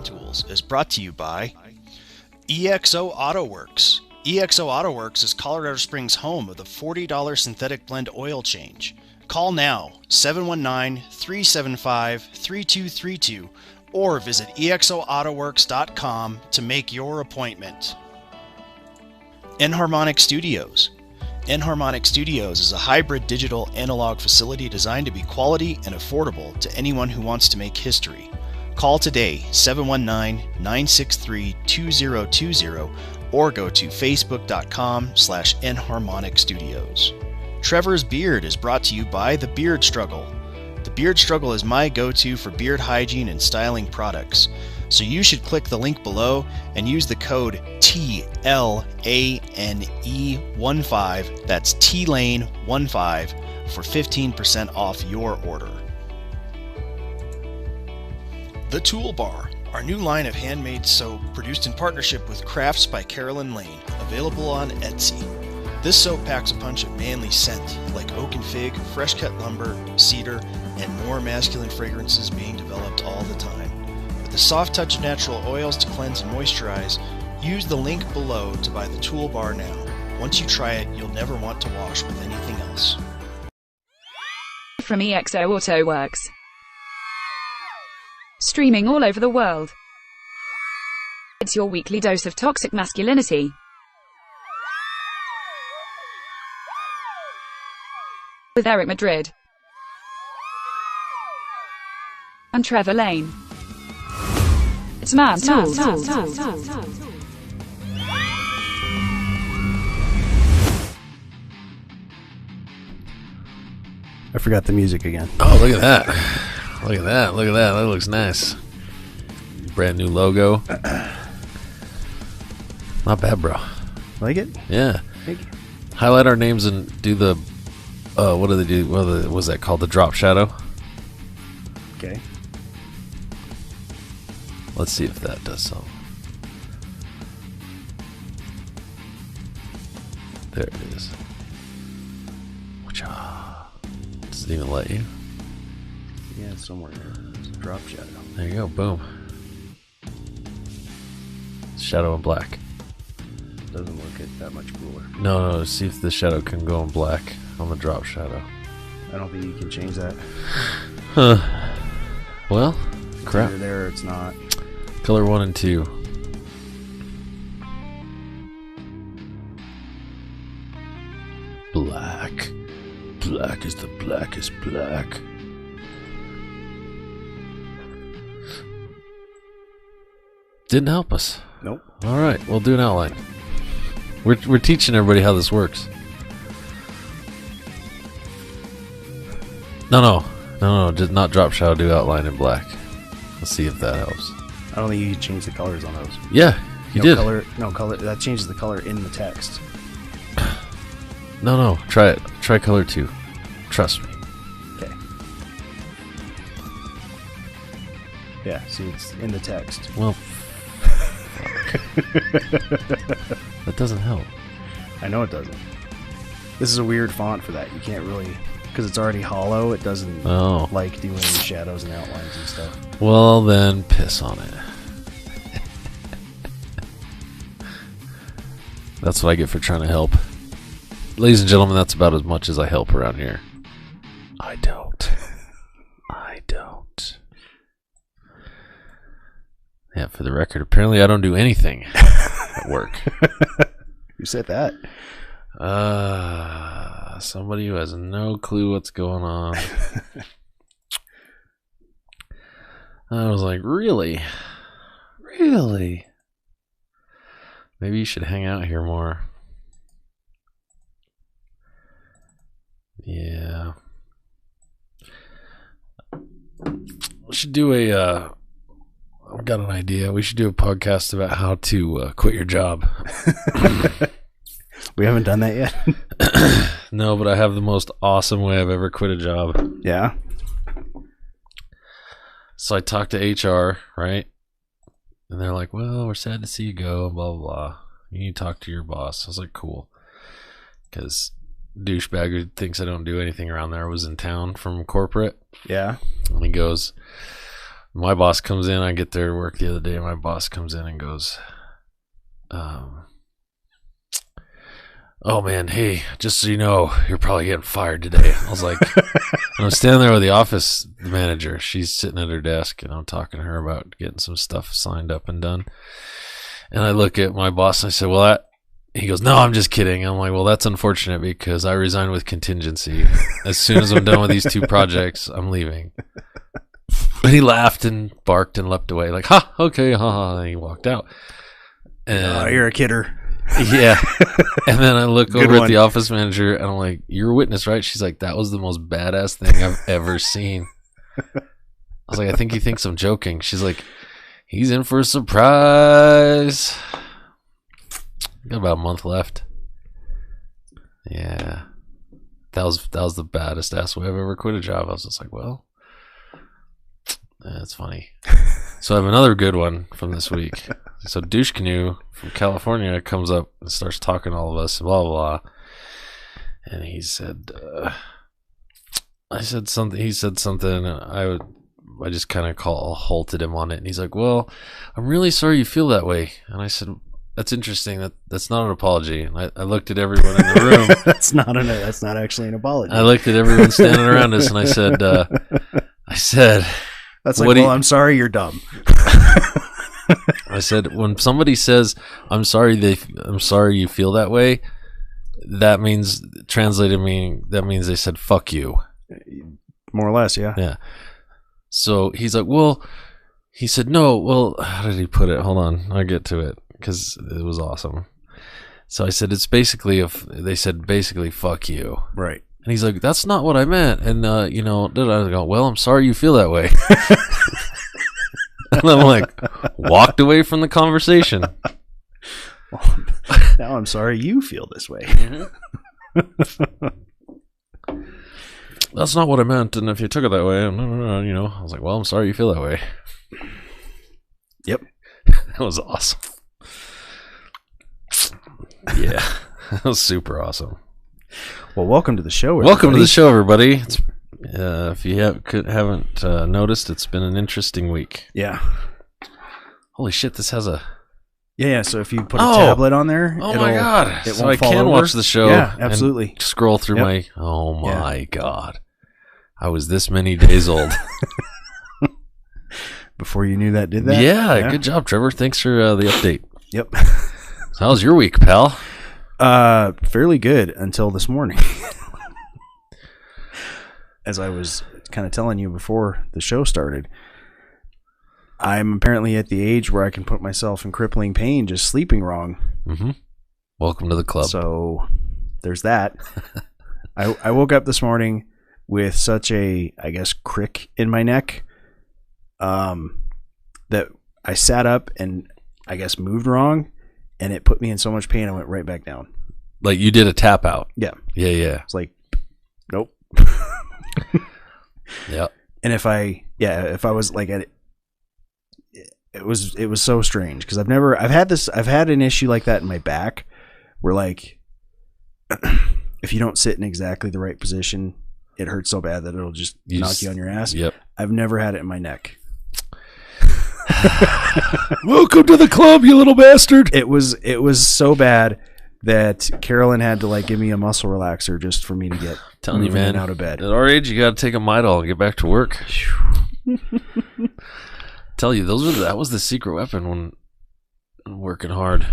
Tools is brought to you by EXO AutoWorks. EXO AutoWorks is Colorado Springs' home of the $40 synthetic blend oil change. Call now, 719-375-3232, or visit exoautoworks.com to make your appointment. Enharmonic Studios. Enharmonic Studios is a hybrid digital analog facility designed to be quality and affordable to anyone who wants to make history. Call today, 719-963-2020, or go to facebook.com/Enharmonic Studios. Trevor's Beard is brought to you by The Beard Struggle. The Beard Struggle is my go-to for beard hygiene and styling products, so you should click the link below and use the code TLANE15, that's TLANE15, for 15% off your order. The Toolbar, our new line of handmade soap produced in partnership with Crafts by Carolyn Lane, available on Etsy. This soap packs a punch of manly scent, like oak and fig, fresh cut lumber, cedar, and more masculine fragrances being developed all the time. With a soft touch of natural oils to cleanse and moisturize, use the link below to buy the Toolbar now. Once you try it, you'll never want to wash with anything else. From EXO AutoWorks. Streaming all over the world. It's your weekly dose of toxic masculinity. With Eric Madrid and Trevor Lane. It's Man Tools. I forgot the music again. Oh, look at that. Look at that. Look at that. That looks nice. Brand new logo. Not bad, bro. Like it? Yeah. Thank you. Highlight our names and do the what do they do? What was that called? The drop shadow? Okay. Let's see if that does something. There it is. Does it even let you? Yeah, it's somewhere there. It's a drop shadow. There you go. Boom. Shadow in black. Doesn't look it that much cooler. No. See if the shadow can go in black on the drop shadow. I don't think you can change that. Huh. Well, It's crap. either there or it's not. Color 1 and 2. Black. Black is the blackest black. Didn't help us. Nope. All right, we'll do an outline. We're teaching everybody how this works. No. Just not drop shadow. Do outline in black. Let's see if that helps. I don't think you can change the colors on those. Yeah, you did. No color. That changes the color in the text. No. Try it. Try color 2. Trust me. Okay. Yeah. See, it's in the text. Well, that doesn't help. I know it doesn't. This is a weird font for that. You can't really, because it's already hollow. It doesn't like doing shadows and outlines and stuff. Well, then piss on it. That's what I get for trying to help. Ladies and gentlemen, that's about as much as I help around here. I don't. Yeah, for the record, apparently I don't do anything at work. Who said that? Somebody who has no clue what's going on. I was like, really? Really? Maybe you should hang out here more. Yeah. We should do I've got an idea. We should do a podcast about how to quit your job. We haven't done that yet. No, but I have the most awesome way I've ever quit a job. Yeah. So I talked to HR, right? And they're like, well, we're sad to see you go, blah, blah, blah. You need to talk to your boss. I was like, cool. Because douchebag who thinks I don't do anything around there was in town from corporate. Yeah. And he goes, my boss comes in. I get there to work the other day. And my boss comes in and goes, oh, man, hey, just so you know, you're probably getting fired today. I was like, and I'm standing there with the office manager. She's sitting at her desk, and I'm talking to her about getting some stuff signed up and done. And I look at my boss, and I said, well, he goes, no, I'm just kidding. I'm like, well, that's unfortunate because I resigned with contingency. As soon as I'm done with these 2 projects, I'm leaving. And he laughed and barked and leapt away like, ha, okay, ha, ha. And he walked out. And you're a kidder. Yeah. And then I look over at the office manager, and I'm like, you're a witness, right? She's like, that was the most badass thing I've ever seen. I was like, I think he thinks I'm joking. She's like, he's in for a surprise. Got about a month left. Yeah. That was the baddest ass way I've ever quit a job. I was just like, well, that's funny. So I have another good one from this week. So Douche Canoe from California comes up and starts talking to all of us, blah, blah, blah. And he said, I said something, he said something, and I just kind of halted him on it. And he's like, well, I'm really sorry you feel that way. And I said, that's interesting. That's not an apology. And I looked at everyone in the room. That's not actually an apology. I looked at everyone standing around us, and I said, that's like, well, I'm sorry you're dumb. I said, when somebody says, I'm sorry you feel that way, that means, translated meaning, that means they said, fuck you. More or less, yeah. Yeah. So he's like, well, he said, no, well, how did he put it? Hold on, I'll get to it, because it was awesome. So I said, it's basically, they said, basically, fuck you. Right. And he's like, that's not what I meant. And, I go, well, I'm sorry you feel that way. And I'm like, walked away from the conversation. Well, now I'm sorry you feel this way. That's not what I meant. And if you took it that way, I was like, well, I'm sorry you feel that way. Yep. That was awesome. Yeah. That was super awesome. Well, welcome to the show, everybody. Welcome to the show, everybody. It's, if you haven't noticed, it's been an interesting week. Yeah. Holy shit, this has a... Yeah, so if you put a tablet on there, oh my god, it so won't I fall can over. watch the show. Yeah, absolutely. And scroll through my... Oh my god. I was this many days old. Before you knew that, did that? Yeah, good job, Trevor. Thanks for the update. Yep. So how was your week, pal? Fairly good until this morning. As I was kind of telling you before the show started, I'm apparently at the age where I can put myself in crippling pain just sleeping wrong. Mm-hmm. Welcome to the club. So there's that. I woke up this morning with such a, I guess, crick in my neck that I sat up and I guess moved wrong, and it put me in so much pain I went right back down. Like you did a tap out. Yeah. Yeah. It's like, nope. Yeah. And if I was like at it was so strange because I've had an issue like that in my back where like if you don't sit in exactly the right position, it hurts so bad that it'll just knock you on your ass. Yep. I've never had it in my neck. Welcome to the club, you little bastard. It was so bad that Carolyn had to like give me a muscle relaxer just for me to get telling you, man, out of bed. At our age, you got to take a Midol and get back to work. Tell you, that was the secret weapon when working hard.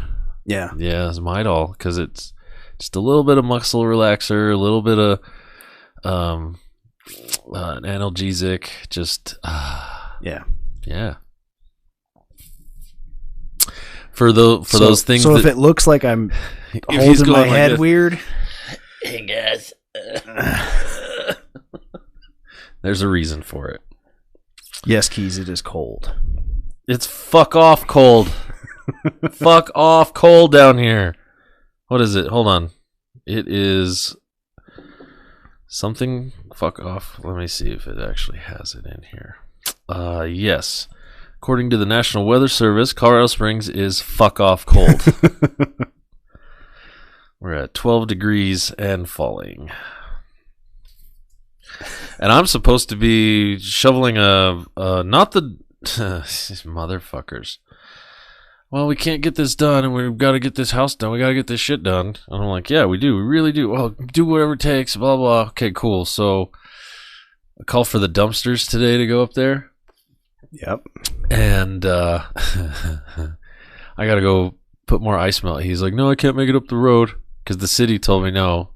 Yeah, it's Midol because it's just a little bit of muscle relaxer, a little bit of an analgesic. Just yeah. For those things. So if it looks like I'm holding my head weird, hey guys, there's a reason for it. Yes, Keys, it is cold. It's fuck off cold. Fuck off cold down here. What is it? Hold on. It is something fuck off. Let me see if it actually has it in here. Yes. According to the National Weather Service, Colorado Springs is fuck off cold. We're at 12 degrees and falling. And I'm supposed to be shoveling not the these motherfuckers. Well, we can't get this done, and we've got to get this house done. We got to get this shit done. And I'm like, yeah, we do. We really do. Well, do whatever it takes, blah, blah. Okay, cool. So I call for the dumpsters today to go up there. Yep. And I got to go put more ice melt. He's like, no, I can't make it up the road because the city told me no.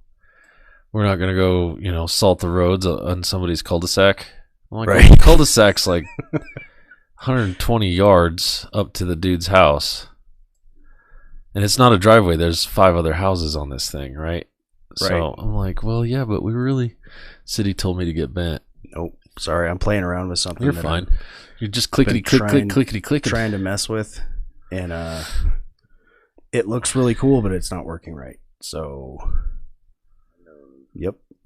We're not going to go, salt the roads on somebody's cul-de-sac. I'm like, right. Well, cul-de-sac's like 120 yards up to the dude's house. And it's not a driveway. There's 5 other houses on this thing, right? So I'm like, well, yeah, but city told me to get bent. Nope. Sorry, I'm playing around with something. You're fine. You're just clickety-click. Trying to mess with. And it looks really cool, but it's not working right. So...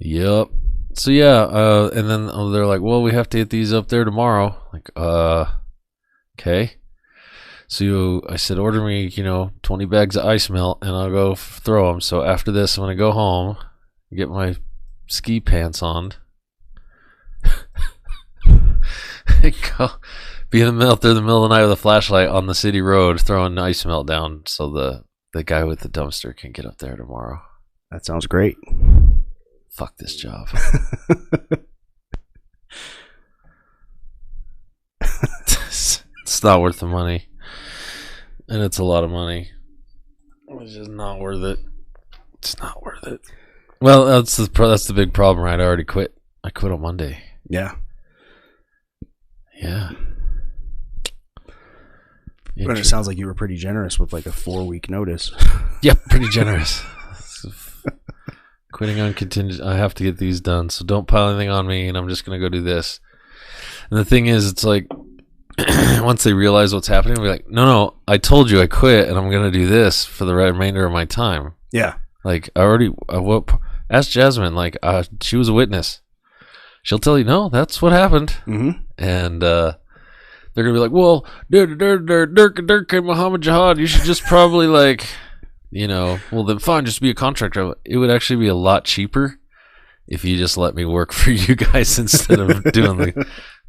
Yep. So yeah, and then they're like, well, we have to get these up there tomorrow. Like, okay. So I said, order me, 20 bags of ice melt, and I'll go throw them. So after this, I'm going to go home, get my ski pants on, go be in the middle of the night with a flashlight on the city road, throwing ice melt down so the guy with the dumpster can get up there tomorrow. That sounds great. Fuck this job. It's not worth the money. And it's a lot of money. It's just not worth it. It's not worth it. Well, that's the big problem, right? I already quit. I quit on Monday. Yeah. Yeah. But it sounds like you were pretty generous with like a 4-week notice. Yep, pretty generous. Quitting on contingent. I have to get these done, so don't pile anything on me, and I'm just going to go do this. And the thing is, it's like, once they realize what's happening, they'll be like, no, I told you I quit, and I'm going to do this for the remainder of my time. Yeah. Like, ask Jasmine, like, she was a witness. She'll tell you, no, that's what happened. Mm-hmm. And they're going to be like, well, Dirk and Muhammad Jihad, you should just probably, like... well then fine, just be a contractor. It would actually be a lot cheaper if you just let me work for you guys instead of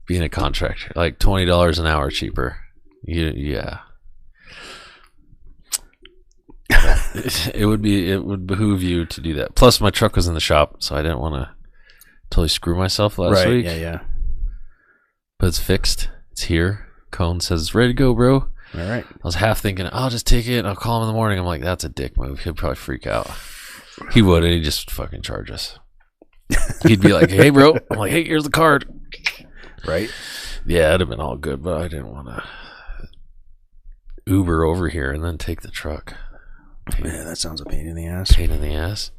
being a contractor. Like $20 an hour cheaper. Yeah. It would behoove you to do that. Plus my truck was in the shop, so I didn't want to totally screw myself last week. Yeah. But it's fixed. It's here. Cone says it's ready to go, bro. All right. I was half thinking, I'll just take it and I'll call him in the morning. I'm like, that's a dick move. He'd probably freak out. He would, and he'd just fucking charge us. He'd be like, hey, bro. I'm like, hey, here's the card. Right? Yeah, it'd have been all good, but I didn't want to Uber over here and then take the truck. Yeah, that sounds a pain in the ass.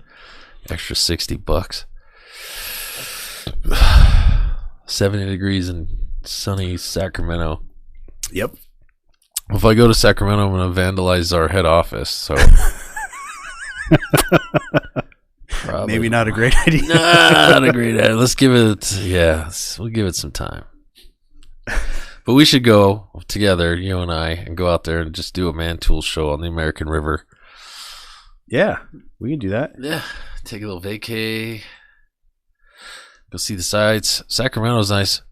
Extra $60. 70 degrees in sunny Sacramento. Yep. If I go to Sacramento, I'm going to vandalize our head office. So maybe not a great idea. Not a great idea. Let's give it. Yeah, we'll give it some time. But we should go together, you and I, and go out there and just do a man tool show on the American River. Yeah, we can do that. Yeah, take a little vacay. Go see the sights. Sacramento's nice,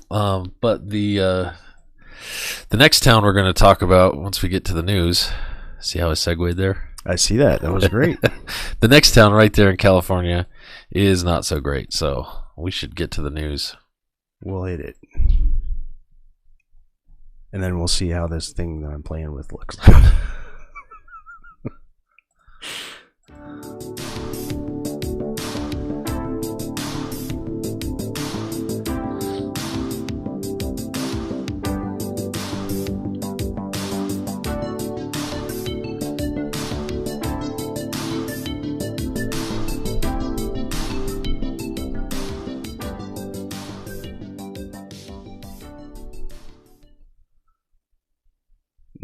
but the next town we're going to talk about once we get to the news. See how I segued there? I see that. That was great. The next town right there in California is not so great, so we should get to the news. We'll hit it. And then we'll see how this thing that I'm playing with looks like.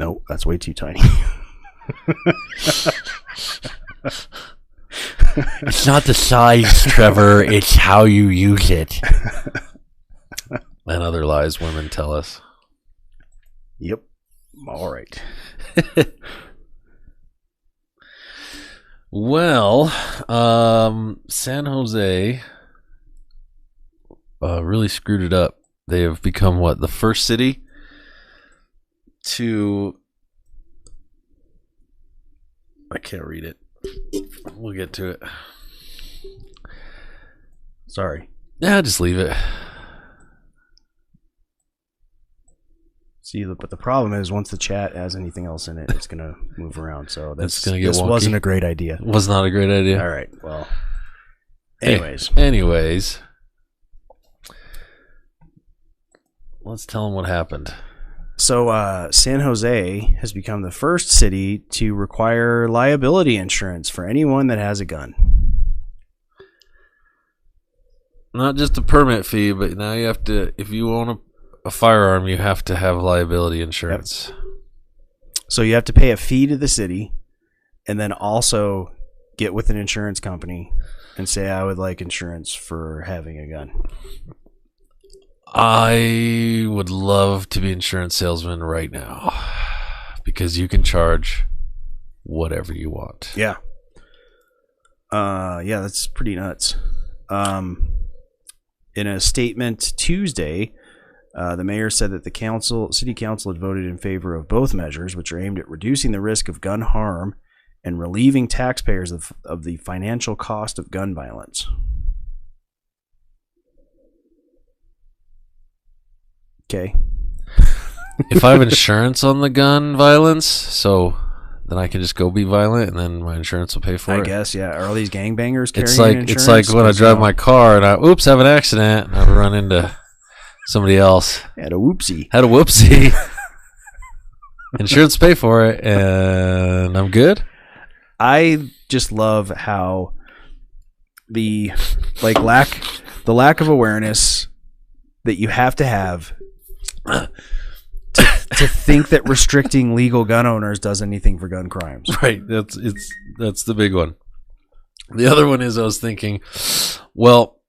Nope, that's way too tiny. It's not the size, Trevor. It's how you use it. And other lies women tell us. Yep. All right. Well, San Jose really screwed it up. They have become the first city to... I can't read it. We'll get to it. Sorry. Yeah, just leave it. See, but the problem is once the chat has anything else in it, it's going to move around. So It's gonna get this wonky. wasn't a great idea. Was not a great idea. All right. Well, Hey, anyways. Let's tell them what happened. So San Jose has become the first city to require liability insurance for anyone that has a gun. Not just a permit fee, but now you have to, if you own a firearm, you have to have liability insurance. Yep. So you have to pay a fee to the city and then also get with an insurance company and say, I would like insurance for having a gun. I would love to be insurance salesman right now because you can charge whatever you want. Yeah. Yeah, that's pretty nuts. In a statement Tuesday, the mayor said that the city council had voted in favor of both measures, which are aimed at reducing the risk of gun harm and relieving taxpayers of the financial cost of gun violence. Okay. If I have insurance on the gun violence, so then I can just go be violent and then my insurance will pay for it. I guess, yeah. Are all these gangbangers carrying insurance? It's like when I drive my car and I have an accident and I run into somebody else. Had a whoopsie. Had a whoopsie. Insurance pay for it and I'm good. I just love how the lack of awareness that you have to have to think that restricting legal gun owners does anything for gun crimes. Right. That's the big one. The other one is I was thinking, well,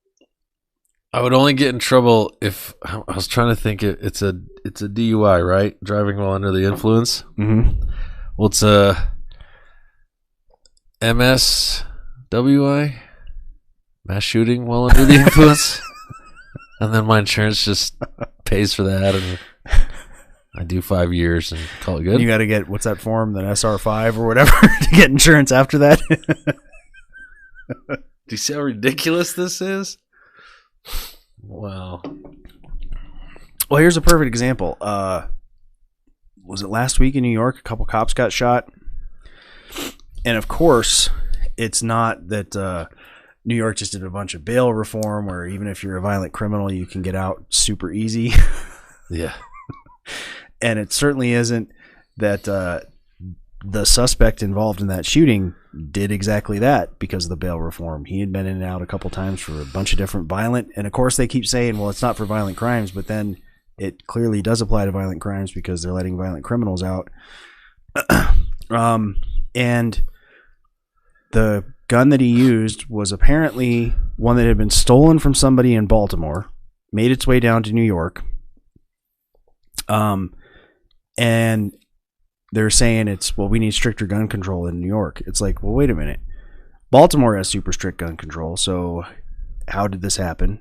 I would only get in trouble if I was trying to think it's a DUI, right? Driving while under the influence. Mm-hmm. Well, it's a MSWI, mass shooting while under the influence. And then my insurance just pays for that, and I do 5 years and call it good. You got to get, what's that form, the SR5 or whatever, to get insurance after that. Do you see how ridiculous this is? Wow. Well, here's a perfect example. Was it last week in New York? A couple cops got shot. And of course, it's not that New York just did a bunch of bail reform where even if you're a violent criminal, you can get out super easy. Yeah. And it certainly isn't that the suspect involved in that shooting did exactly that because of the bail reform. He had been in and out a couple times for a bunch of different violent, and of course they keep saying, well, it's not for violent crimes, but then it clearly does apply to violent crimes because they're letting violent criminals out. And the gun that he used was apparently one that had been stolen from somebody in Baltimore, made its way down to New York. And they're saying we need stricter gun control in New York. It's like, well, wait a minute. Baltimore has super strict gun control, so how did this happen?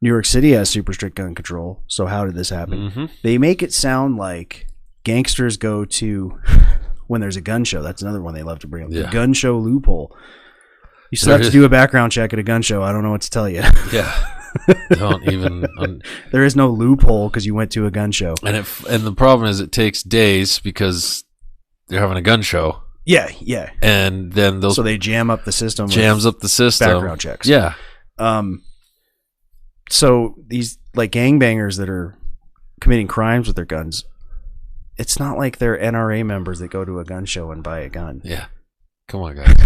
New York City has super strict gun control, so how did this happen? Mm-hmm. They make it sound like gangsters go to when there's a gun show. That's another one they love to bring up. Yeah. The gun show loophole. You still have to do a background check at a gun show. I don't know what to tell you. Yeah. Don't even. There is no loophole because you went to a gun show. And the problem is it takes days because they're having a gun show. Yeah, yeah. And then so they jam up the system. Background checks. Yeah. So these like gangbangers that are committing crimes with their guns, it's not like they're NRA members that go to a gun show and buy a gun. Yeah. Come on, guys.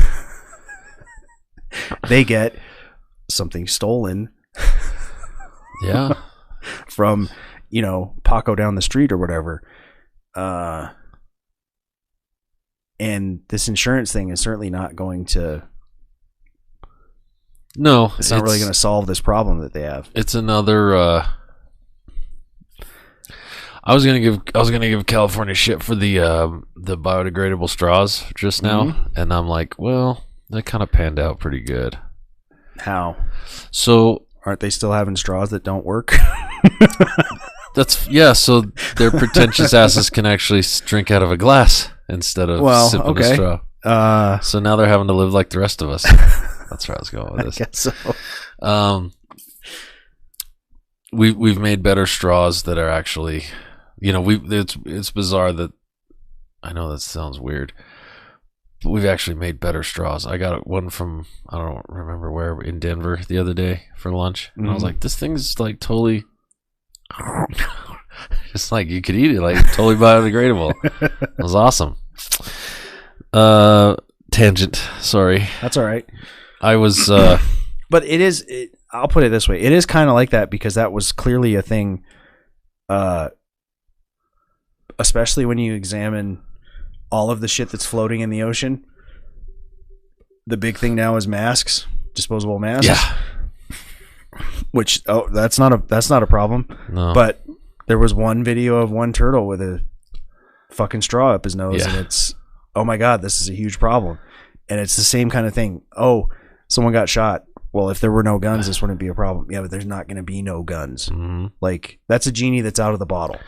They get something stolen. Yeah. From, Paco down the street or whatever. And this insurance thing is certainly not going to. No, it's not really going to solve this problem that they have. It's another. I was gonna give California shit for the biodegradable straws just now, and I'm like, well, that kind of panned out pretty good. How? So aren't they still having straws that don't work? So their pretentious asses can actually drink out of a glass instead of sipping a straw. So now they're having to live like the rest of us. That's where I was going with this. I guess so. We've made better straws that are actually, it's bizarre that, I know that sounds weird, but we've actually made better straws. I got one from, I don't remember where, in Denver the other day for lunch, and I was like, this thing's like totally, just like you could eat it, like totally biodegradable. It was awesome. Tangent, sorry. That's all right. I was, but I'll put it this way. It is kind of like that because that was clearly a thing, especially when you examine all of the shit that's floating in the ocean. The big thing now is masks, disposable masks. Yeah. Which, that's not a problem. No. But there was one video of one turtle with a fucking straw up his nose, and it's, oh my God, this is a huge problem. And it's the same kind of thing. Oh, someone got shot. Well, if there were no guns, this wouldn't be a problem. Yeah, but there's not going to be no guns. Mm-hmm. Like, that's a genie that's out of the bottle.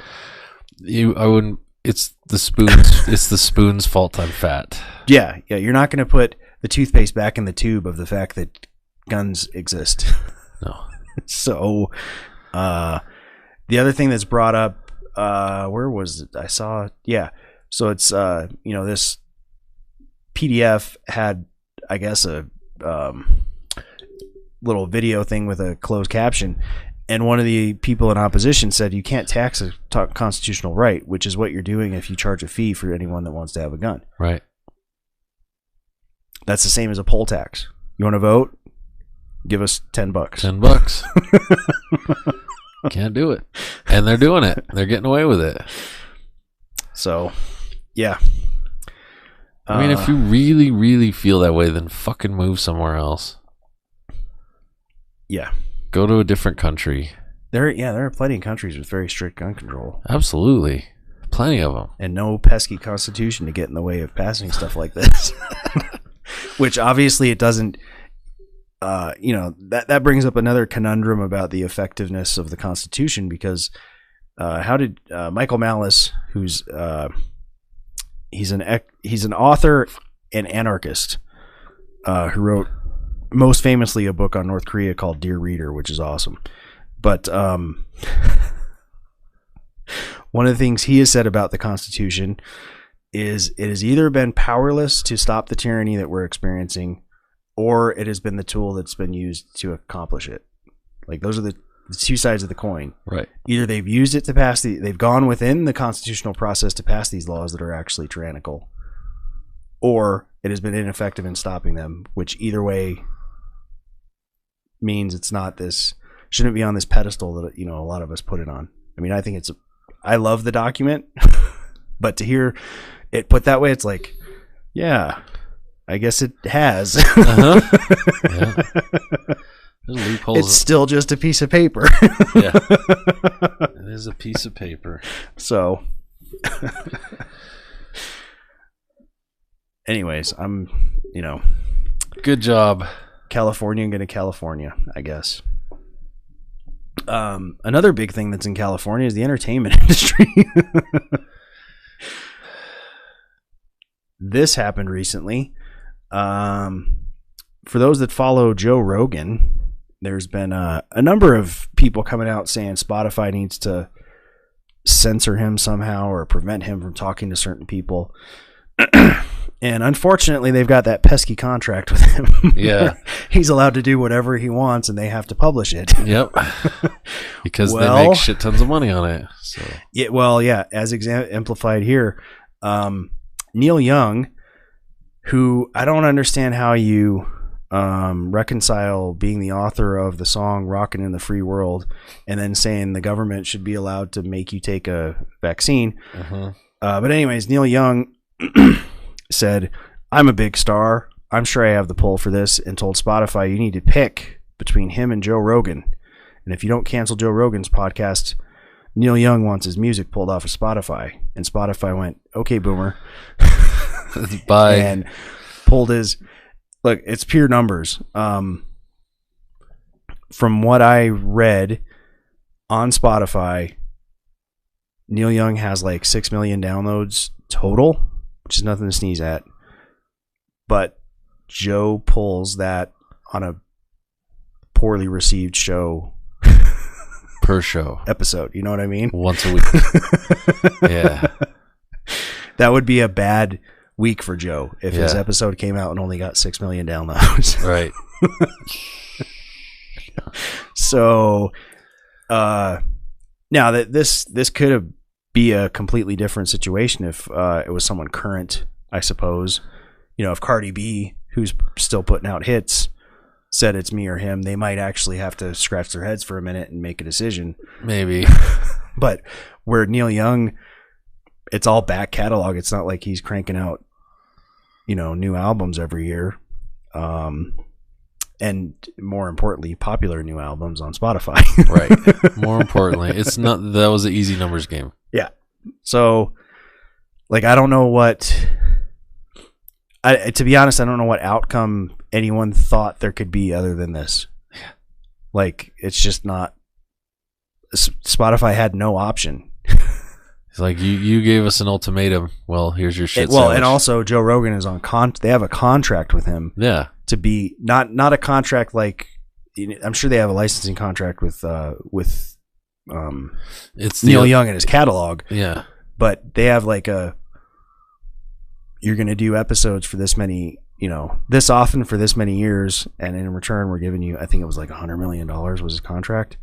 I wouldn't. It's the spoons. It's the spoon's fault I'm fat. Yeah. You're not going to put the toothpaste back in the tube of the fact that guns exist. No. So, the other thing that's brought up, where was it? I saw. Yeah. So it's this PDF had, I guess, a little video thing with a closed caption, and one of the people in opposition said you can't tax a constitutional right, which is what you're doing if you charge a fee for anyone that wants to have a gun. Right. That's the same as a poll tax. You want to vote? Give us $10. $10. Can't do it, and they're doing it. They're getting away with it. So, yeah. I mean, if you really, really feel that way, then fucking move somewhere else. Yeah. Go to a different country. There are plenty of countries with very strict gun control. Absolutely. Plenty of them. And no pesky constitution to get in the way of passing stuff like this. Which obviously it doesn't, that brings up another conundrum about the effectiveness of the Constitution, because how did Michael Malice, who's he's an author and anarchist who wrote most famously a book on North Korea called Dear Reader, which is awesome. But one of the things he has said about the Constitution is it has either been powerless to stop the tyranny that we're experiencing, or it has been the tool that's been used to accomplish it. Like, those are the two sides of the coin. Right. Either they've used it to pass they've gone within the constitutional process to pass these laws that are actually tyrannical, or it has been ineffective in stopping them, which either way means it's not shouldn't be on this pedestal that, a lot of us put it on. I mean, I love the document, but to hear it put that way, it's like, yeah, I guess it has. Uh-huh. Yeah. There's loopholes. It's still just a piece of paper. Yeah. It is a piece of paper. So, anyways, I'm, good job. California going to California, I guess. Another big thing that's in California is the entertainment industry. This happened recently. For those that follow Joe Rogan, there's been a number of people coming out saying Spotify needs to censor him somehow or prevent him from talking to certain people. And unfortunately, they've got that pesky contract with him. Yeah. He's allowed to do whatever he wants, and they have to publish it. Yep. Because they make shit tons of money on it. So. Yeah, well, yeah, as exemplified here. Niel Young, who I don't understand how you reconcile being the author of the song Rockin' in the Free World and then saying the government should be allowed to make you take a vaccine. Uh-huh. But anyways, Niel Young said, "I'm a big star. I'm sure I have the pull for this," and told Spotify, "You need to pick between him and Joe Rogan. And if you don't cancel Joe Rogan's podcast, Niel Young wants his music pulled off of Spotify." And Spotify went, "Okay, boomer." Bye. And pulled his... Look, it's pure numbers. From what I read on Spotify, Niel Young has like 6 million downloads total, which is nothing to sneeze at. But Joe pulls that on a poorly received show Per show. episode. You know what I mean? Once a week. Yeah. That would be a bad week for Joe if his episode came out and only got 6 million downloads. Right. So, now that this could be a completely different situation if it was someone current, I suppose. You know, if Cardi B, who's still putting out hits, said it's me or him, they might actually have to scratch their heads for a minute and make a decision. Maybe. But where Niel Young, it's all back catalog. It's not like he's cranking out, you know, new albums every year. And more importantly, popular new albums on Spotify. Right. More importantly, it's not, that was an easy numbers game. Yeah. So, like, I don't know what, to be honest, I don't know what outcome anyone thought there could be other than this. Yeah. Like, it's just not, Spotify had no option. It's like, you gave us an ultimatum. Well, here's your shit. Well, and also Joe Rogan is on they have a contract with him. Yeah. To be not a contract like, I'm sure they have a licensing contract with it's Niel Young and his catalog. Yeah. But they have like you're going to do episodes for this many, you know, this often for this many years, and in return we're giving you, I think it was like $100 million was his contract.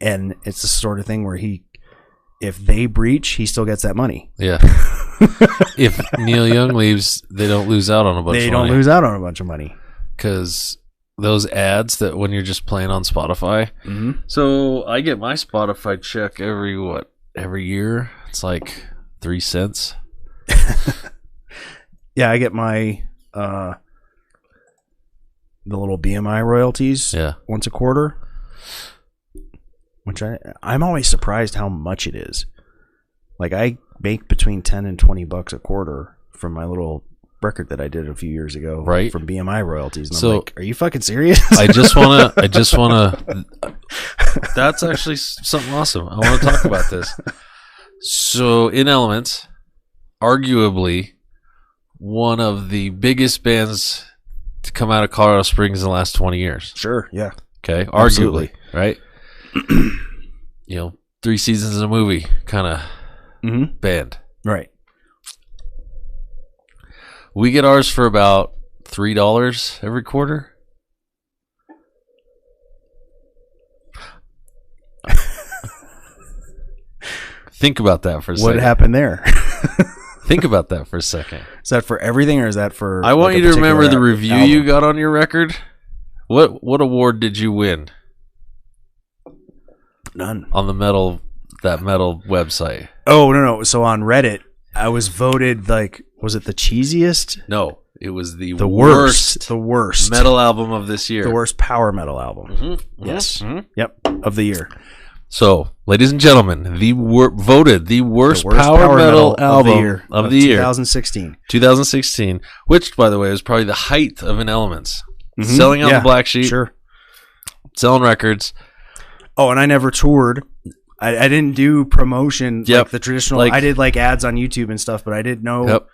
And it's the sort of thing where if they breach, he still gets that money. Yeah. If Niel Young leaves, they don't lose out on a bunch of money. They don't lose out on a bunch of money. Because those ads that when you're just playing on Spotify. Mm-hmm. So I get my Spotify check every year? It's like 3 cents. Yeah, I get my the little BMI royalties once a quarter. Which I'm always surprised how much it is. Like, I make between $10 and $20 a quarter from my little record that I did a few years ago, right? From BMI royalties. And so, I'm like, are you fucking serious? I just wanna. That's actually something awesome. I want to talk about this. So, in Elements, arguably one of the biggest bands to come out of Colorado Springs in the last 20 years. Sure. Yeah. Okay. Absolutely. Arguably, right? You know, 3 seasons in a movie kind of band. Right. We get ours for about $3 every quarter. Think about that for a second. What happened there? Think about that for a second. Is that for everything, or is that for... I want you to remember the review you got on your record. What award did you win? None. On that metal website. Oh, no. So on Reddit, I was voted, like, was it the cheesiest? No, it was the worst. The worst metal album of this year. The worst power metal album. Mm-hmm. Yes. Mm-hmm. Yep. Of the year. So, ladies and gentlemen, voted the worst power metal album of the year. 2016. 2016, which, by the way, was probably the height of an Elements. Mm-hmm. Selling on the black sheet. Sure. Selling records. Oh, and I never toured. I didn't do promotion like the traditional. I did like ads on YouTube and stuff, but I did no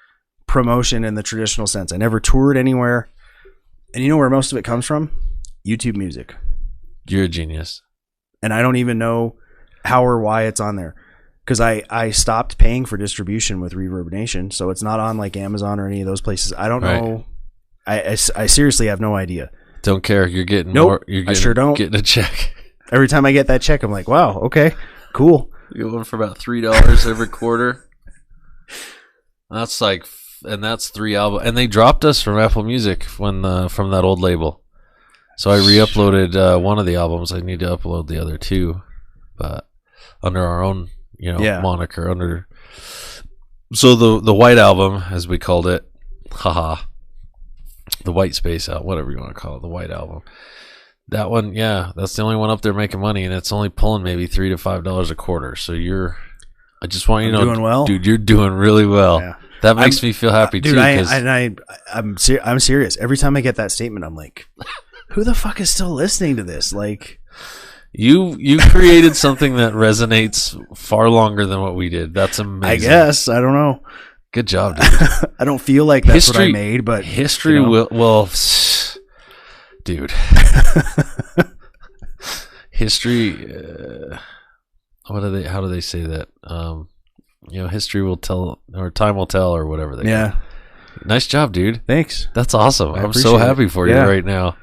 promotion in the traditional sense. I never toured anywhere. And you know where most of it comes from? YouTube Music. You're a genius. And I don't even know how or why it's on there. Because I stopped paying for distribution with Reverb Nation, so it's not on like Amazon or any of those places. I don't know. I seriously have no idea. Don't care. You're getting more. I sure don't. Getting a check. Every time I get that check, I'm like, wow, okay, cool. You get one for about $3 every quarter. That's like, and that's 3 albums. And they dropped us from Apple Music from that old label. So I re-uploaded one of the albums. I need to upload the other 2, but under our own, moniker, under So the White Album, as we called it, haha, the White Space out, whatever you want to call it, the White Album. That one, yeah, that's the only one up there making money, and it's only pulling maybe $3 to $5 a quarter. So I just want you to know, doing well, dude. You're doing really well. Yeah. That makes me feel happy dude, too. I'm serious. Every time I get that statement, I'm like, who the fuck is still listening to this? Like, you created something that resonates far longer than what we did. That's amazing. I guess. I don't know. Good job, dude. I don't feel like that's what I made, but history will. Dude, history. How do they say that? History will tell, or time will tell, or whatever they. Yeah. Call. Nice job, dude. Thanks. That's awesome. I'm so happy for you right now.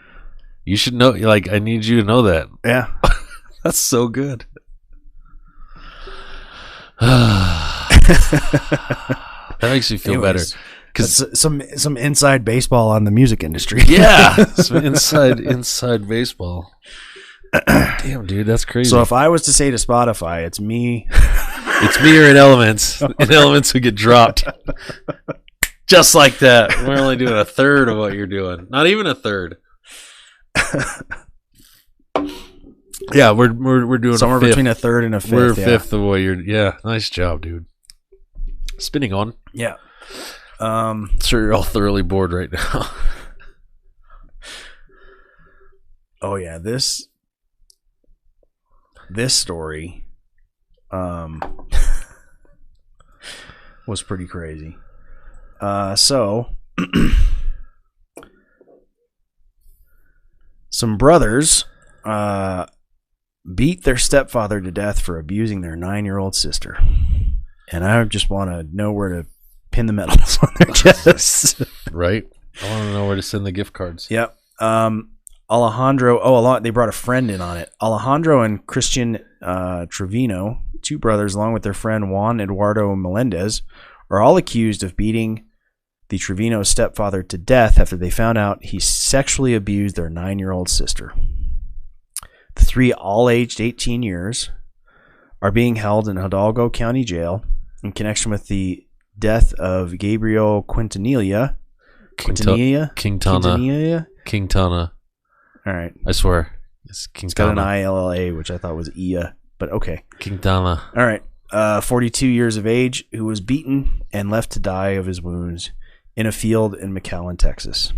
You should know. Like, I need you to know that. Yeah. That's so good. That makes me feel better. Because some inside baseball on the music industry. Yeah, some inside baseball. Damn, dude, that's crazy. So if I was to say to Spotify, it's me. It's me or in Elements. In Elements we get dropped. Just like that. We're only doing a third of what you're doing. Not even a third. Yeah, we're doing somewhere between a third and a fifth. We're a fifth of what you're. Yeah, nice job, dude. Spinning on. Yeah. Sure, you're all thoroughly bored right now. Oh yeah, this story was pretty crazy. So some brothers beat their stepfather to death for abusing their 9-year-old sister. And I just want to know where to pin the medals on their chests. Right. I want to know where to send the gift cards. Yep. Alejandro. They brought a friend in on it. Alejandro and Christian Trevino, two brothers, along with their friend Juan Eduardo Melendez, are all accused of beating the Trevino stepfather to death after they found out he sexually abused their 9-year-old sister. The three, all aged 18 years, are being held in Hidalgo County Jail in connection with the death of Gabriel Quintanilla. Quintana. All right. I swear. It's got an ILLA, which I thought was Ia, but okay. Quintana. All right. 42 years of age, who was beaten and left to die of his wounds in a field in McAllen, Texas.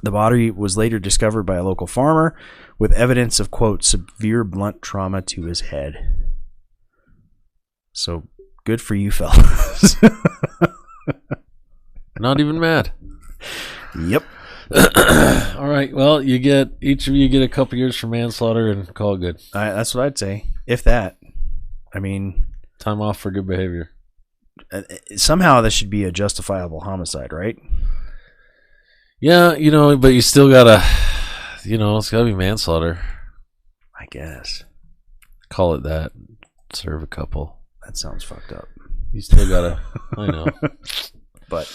The body was later discovered by a local farmer with evidence of, quote, severe blunt trauma to his head. So good for you fellas. Not even mad. Yep. All right. Well, each of you get a couple years for manslaughter and call it good. That's what I'd say. If that. I mean, time off for good behavior. Somehow this should be a justifiable homicide, right? Yeah, but you still gotta, it's gotta be manslaughter. I guess. Call it that. Serve a couple. That sounds fucked up. You still gotta. I know. But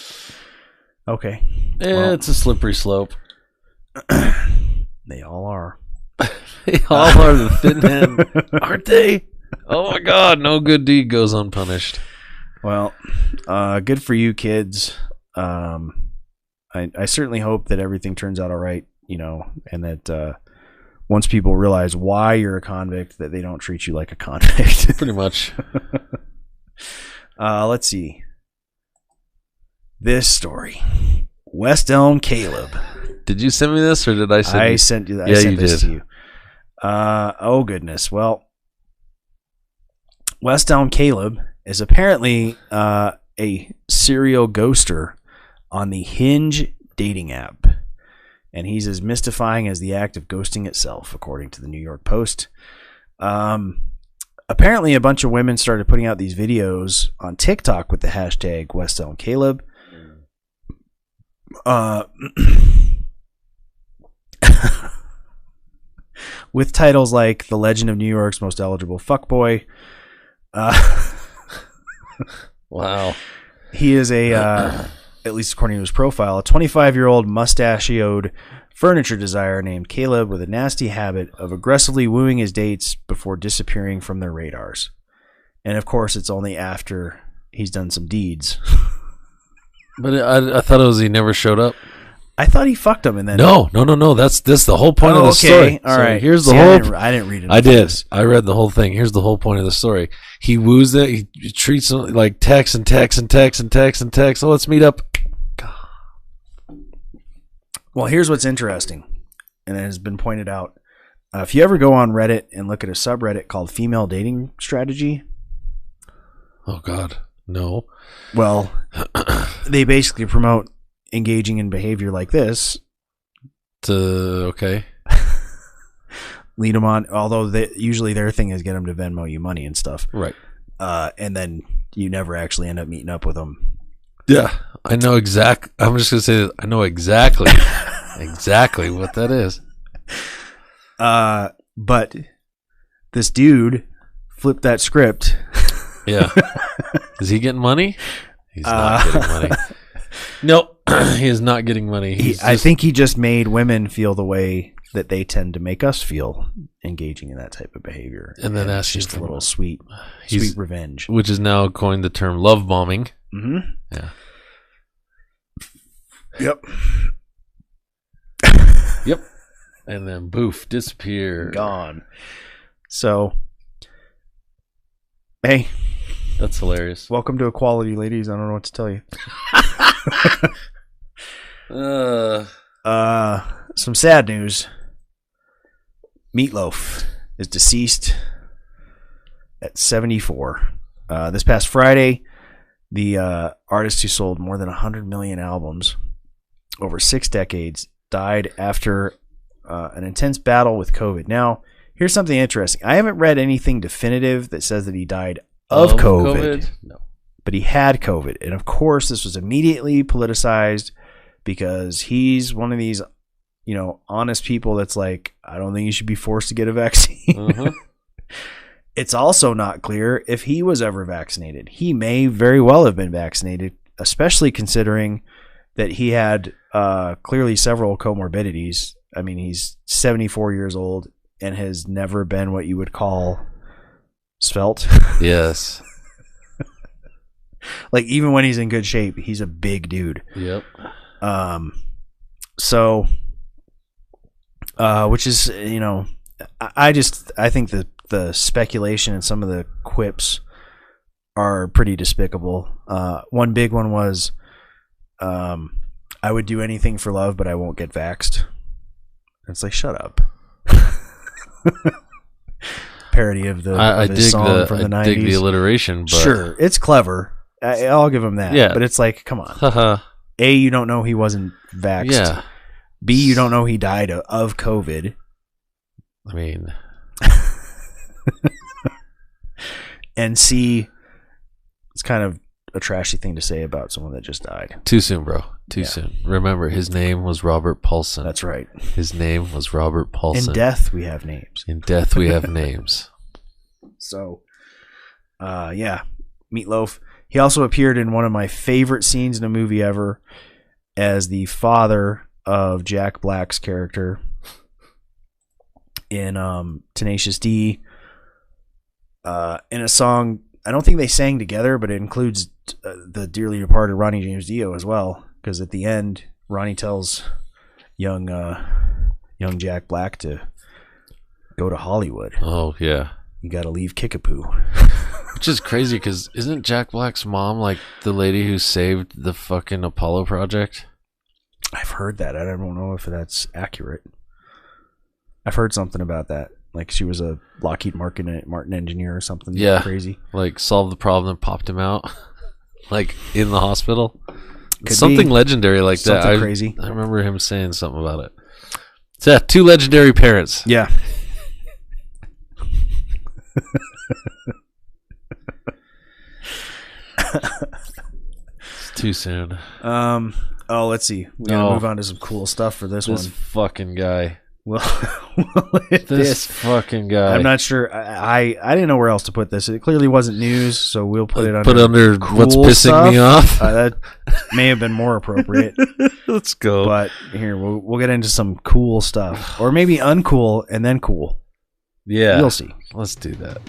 okay. It's a slippery slope. They all are. They all are the thin end, aren't they? Oh my God! No good deed goes unpunished. Well, good for you, kids. I certainly hope that everything turns out all right, and that once people realize why you're a convict, that they don't treat you like a convict. Pretty much. Let's see. This story. West Elm Caleb. Did you send me this, or did I send you? I sent you that. Yeah, I sent this to you. Oh, goodness. Well, West Elm Caleb is apparently a serial ghoster on the Hinge dating app. And he's as mystifying as the act of ghosting itself, according to the New York Post. Apparently, a bunch of women started putting out these videos on TikTok with the hashtag West Elm Caleb. With titles like The Legend of New York's Most Eligible Fuckboy. Wow. He is at least according to his profile, a 25-year-old mustachioed furniture designer named Caleb with a nasty habit of aggressively wooing his dates before disappearing from their radars. And of course, it's only after he's done some deeds. But I thought it was he never showed up. I thought he fucked him, and then No. That's the whole point of the story. All right, here's the See, whole. I didn't read it. I did. I read the whole thing. Here's the whole point of the story. He woos it. He treats him like text. Oh, let's meet up. Well, here's what's interesting, and it has been pointed out. If you ever go on Reddit and look at a subreddit called Female Dating Strategy. Oh, God. No. Well, they basically promote engaging in behavior like this. Okay. Lead them on, although usually their thing is get them to Venmo you money and stuff. Right. And then you never actually end up meeting up with them. Yeah. I know I'm just going to say this. I know exactly what that is. But this dude flipped that script. Yeah. Is he getting money? He's not getting money. Nope. He is not getting money. I think he just made women feel the way that they tend to make us feel engaging in that type of behavior. And then that's just a little sweet revenge. Which is now coined the term love bombing. Mm-hmm. Yeah. Yep. Yep. And then boof, disappear. Gone. So, hey. That's hilarious. Welcome to equality, ladies. I don't know what to tell you. Some sad news. Meatloaf is deceased at 74. This past Friday, the artist who sold more than 100 million albums over 6 decades died after an intense battle with COVID. Now, here's something interesting. I haven't read anything definitive that says that he died of COVID. No. But he had COVID. And of course, this was immediately politicized because he's one of these, honest people that's like, I don't think you should be forced to get a vaccine. Uh-huh. It's also not clear if he was ever vaccinated. He may very well have been vaccinated, especially considering that he had clearly several comorbidities. I mean, he's 74 years old and has never been what you would call svelte. Yes. Like, even when he's in good shape, he's a big dude. Yep. So, which is, I think that the speculation and some of the quips are pretty despicable. One big one was, I would do anything for love, but I won't get vaxxed. It's like, shut up. Parody of the song from the 90s. I dig the alliteration, but sure, it's clever. I'll give him that. Yeah. But it's like, come on. A, you don't know he wasn't vaxxed. Yeah. B, you don't know he died of COVID. I mean. And C, it's kind of a trashy thing to say about someone that just died. Too soon, bro. Too soon. Remember, his name was Robert Paulson. That's right. His name was Robert Paulson. In death, we have names. In death, we have names. So, Meatloaf. He also appeared in one of my favorite scenes in a movie ever as the father of Jack Black's character in Tenacious D. In a song, I don't think they sang together, but it includes the dearly departed Ronnie James Dio as well. Because at the end, Ronnie tells young Jack Black to go to Hollywood. Oh, yeah. You got to leave Kickapoo. Which is crazy because isn't Jack Black's mom like the lady who saved the fucking Apollo project? I've heard that. I don't know if that's accurate. I've heard something about that. Like she was a Lockheed Martin engineer or something. Yeah. Crazy. Like solved the problem and popped him out. Like in the hospital. Could something be. legendary like that. Something crazy. I remember him saying something about it. So, yeah, 2 legendary parents. Yeah. It's too soon. Let's see. We gotta move on to some cool stuff for this one. Fucking guy. Well, this fucking guy. I'm not sure. I didn't know where else to put this. It clearly wasn't news, so we'll put it under cool what's pissing stuff. me off. That may have been more appropriate. Let's go. But here we'll get into some cool stuff, or maybe uncool and then cool. Yeah, you'll see. Let's do that.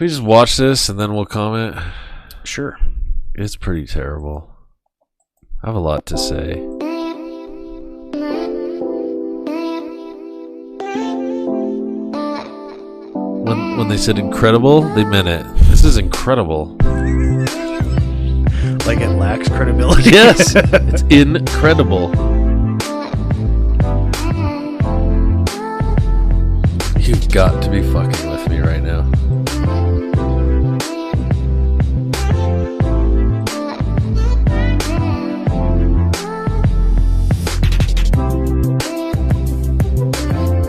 we just watch this and then we'll comment? Sure. It's pretty terrible. I have a lot to say. When they said incredible, they meant it. This is incredible. Like it lacks credibility. Yes, it's incredible. You've got to be fucking with me right now.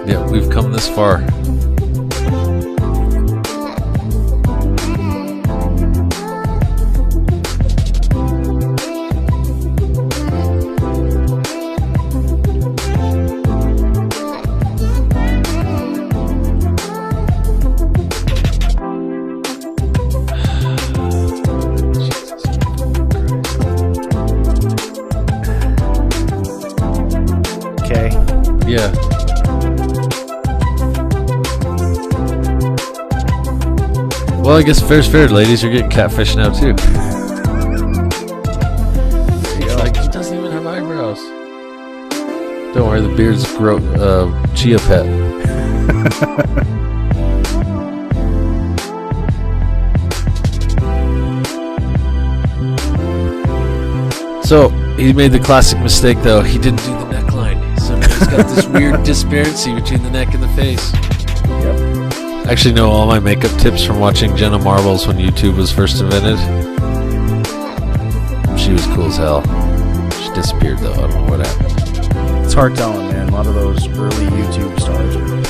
Yeah, we've come this far. Yeah. Well, I guess fair's fair, ladies. You're getting catfished now too. He's like, he doesn't even have eyebrows. Don't worry, the beard's chia pet. So he made the classic mistake, though. He didn't do the neckline. So he's got this weird disparity between the neck and the face. Yep. I actually know all my makeup tips from watching Jenna Marbles when YouTube was first invented. She was cool as hell. She disappeared, though. I don't know what happened. It's hard telling, man. A lot of those early YouTube stars are...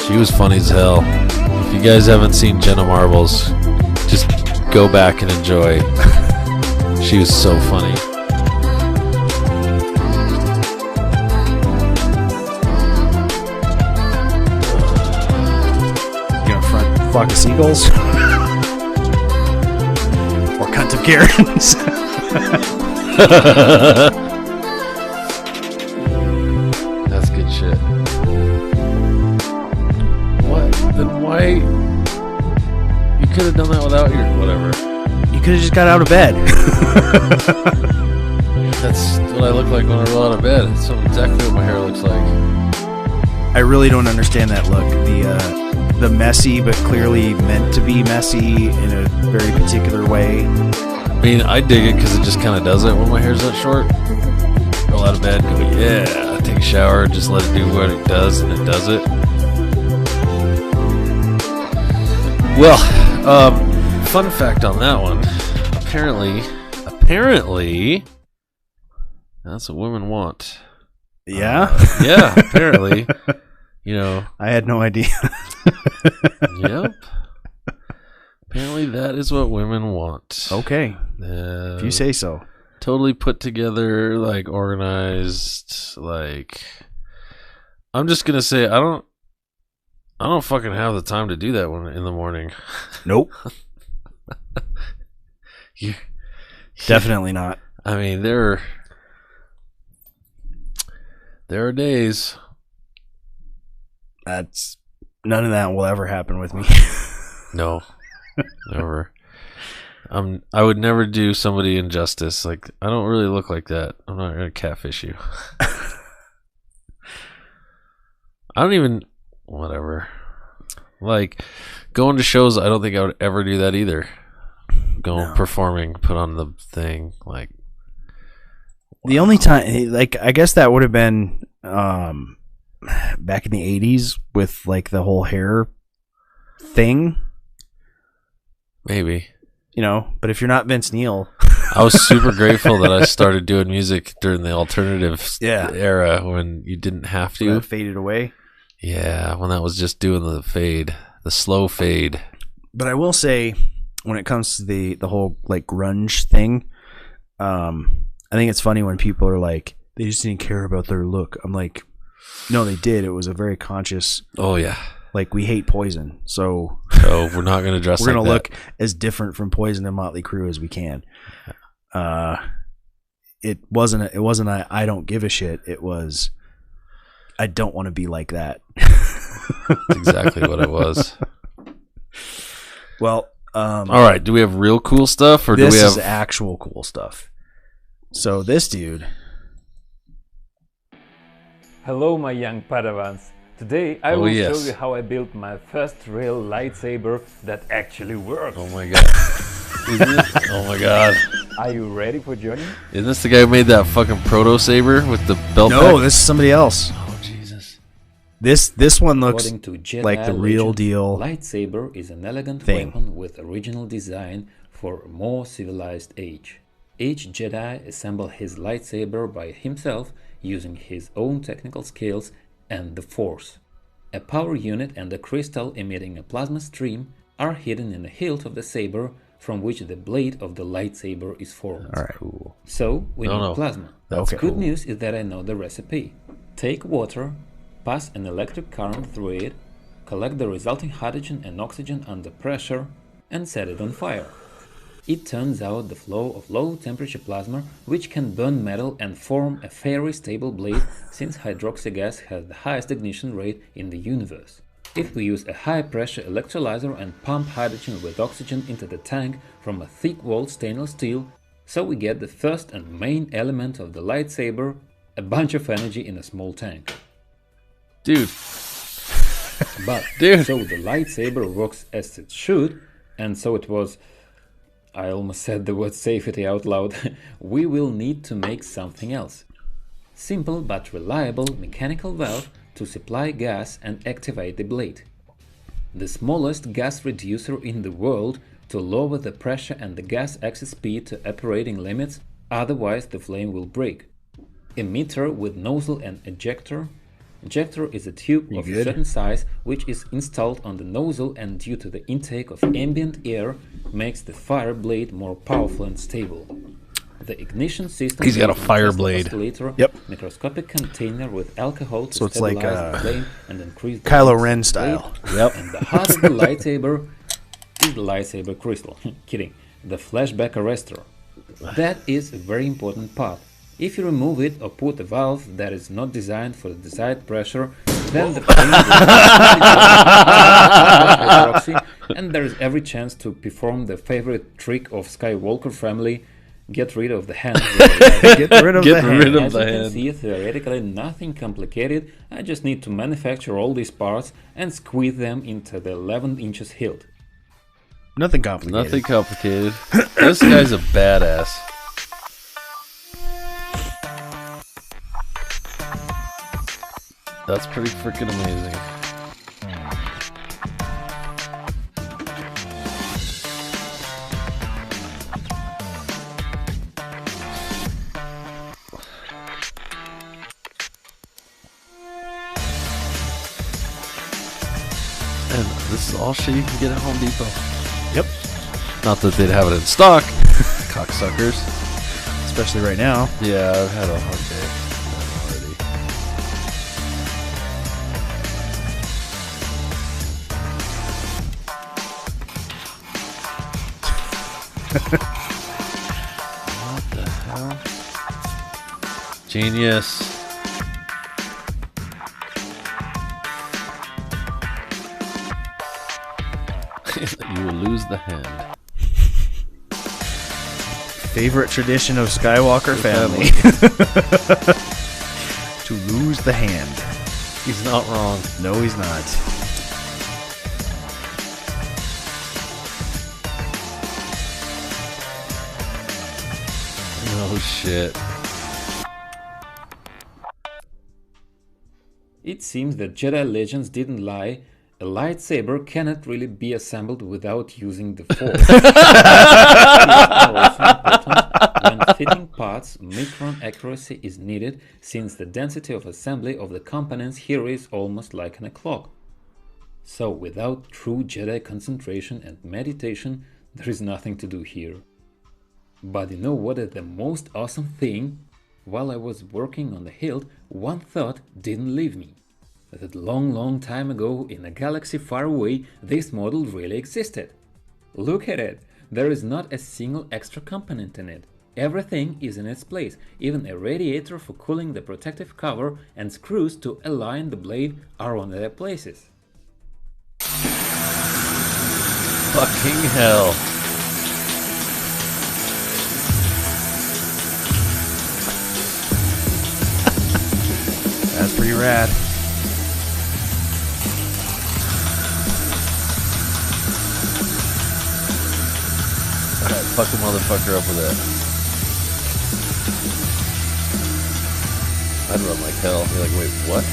She was funny as hell. If you guys haven't seen Jenna Marbles, just go back and enjoy. She was so funny. Flock of seagulls or cunt of Karens. That's good shit. What? Then why? You could have done that without your whatever. You could have just got out of bed. That's what I look like when I roll out of bed. That's exactly what my hair looks like. I really don't understand that look. The messy, but clearly meant to be messy in a very particular way. I mean, I dig it because it just kind of does it when my hair's that short. Roll out of bed, go, yeah, take a shower, just let it do what it does, and it does it. Well, fun fact on that one. Apparently, that's what women want. Yeah? Yeah, apparently. You know, I had no idea. Yep. Apparently that is what women want. Okay. If you say so. Totally put together, like organized, like I'm just gonna say I don't fucking have the time to do that one in the morning. Nope. Definitely not. I mean, there are days. That's none of that will ever happen with me. No, never. I would never do somebody injustice. Like, I don't really look like that. I'm not gonna catfish you. I don't even. Whatever. Like, going to shows, I don't think I would ever do that either. Performing, put on the thing, like. The only time, like, I guess that would have been back in the 80s with, like, the whole hair thing. Maybe. You know, but if you're not Vince Neil. I was super grateful that I started doing music during the alternative era when you didn't have to. That faded away. Yeah, when that was just doing the fade, the slow fade. But I will say, when it comes to the whole, like, grunge thing, I think it's funny when people are like, they just didn't care about their look. I'm like, no, they did. It was a very conscious. Oh, yeah. Like, we hate Poison, so we're not going to dress like that. We're going to look as different from Poison and Motley Crue as we can. It wasn't a I don't give a shit. It was, I don't want to be like that. That's exactly what it was. Well, all right. Do we have real cool stuff, or do we this have is actual cool stuff? So this dude. Hello, my young Padawans. Today I will yes. show you how I built my first real lightsaber that actually works. Oh my god. Oh my god. Are you ready for journey? Isn't this the guy who made that fucking proto saber with the belt No, pack? this is somebody else. Oh Jesus. This one looks According to Jedi like the real legend, deal. Lightsaber is an elegant thing. weapon with original design for a more civilized age. Each Jedi assembled his lightsaber by himself using his own technical skills and the Force. A power unit and a crystal emitting a plasma stream are hidden in the hilt of the saber, from which the blade of the lightsaber is formed. All right. So we need plasma. Okay. Good news is that I know the recipe. Take water, pass an electric current through it, collect the resulting hydrogen and oxygen under pressure, and set it on fire. It turns out the flow of low-temperature plasma, which can burn metal and form a very stable blade, since hydroxy gas has the highest ignition rate in the universe. If we use a high-pressure electrolyzer and pump hydrogen with oxygen into the tank from a thick-walled stainless steel, so we get the first and main element of the lightsaber, a bunch of energy in a small tank. Dude. But, so the lightsaber works as it should, and so it was... I almost said the word safety out loud. We will need to make something else. Simple but reliable mechanical valve to supply gas and activate the blade. The smallest gas reducer in the world to lower the pressure and the gas access speed to operating limits, otherwise the flame will break. Emitter with nozzle and ejector. Ejector is a tube of a certain size which is installed on the nozzle, and due to the intake of ambient air makes the fire blade more powerful and stable. The ignition system. He's got a fire blade. Yep. Microscopic container with alcohol to So it's like stabilize the flame and increase the Kylo blade Ren speed. style. Yep. And the heart of the lightsaber is the lightsaber crystal. Kidding. The flashback arrestor. That is a very important part. If you remove it or put a valve that is not designed for the desired pressure, then the flame will and there is every chance to perform the favorite trick of Skywalker family: get rid of the hand. Get rid of the hand. As you can see, theoretically nothing complicated. I just need to manufacture all these parts and squeeze them into the 11 inches hilt. Nothing complicated. Nothing complicated. This guy's a badass. That's pretty freaking amazing. And this is all shit you can get at Home Depot. Yep. Not that they'd have it in stock, cocksuckers. Especially right now. Yeah, I've had a hard day already. What the hell? Genius. You will lose the hand. Favorite tradition of Skywalker family. To lose the hand. He's not wrong. No, he's not. Oh shit. It seems that Jedi legends didn't lie. A lightsaber cannot really be assembled without using the Force. When fitting parts, micron accuracy is needed, since the density of assembly of the components here is almost like in a clock. So without true Jedi concentration and meditation, there is nothing to do here. But you know what is the most awesome thing? While I was working on the hilt, one thought didn't leave me. That long time ago, in a galaxy far away, this model really existed. Look at it! There is not a single extra component in it. Everything is in its place, even a radiator for cooling the protective cover and screws to align the blade are on their places. Fucking hell. That's pretty rad. Alright, fuck a motherfucker up with that. I'd run like hell. Be like, wait, what?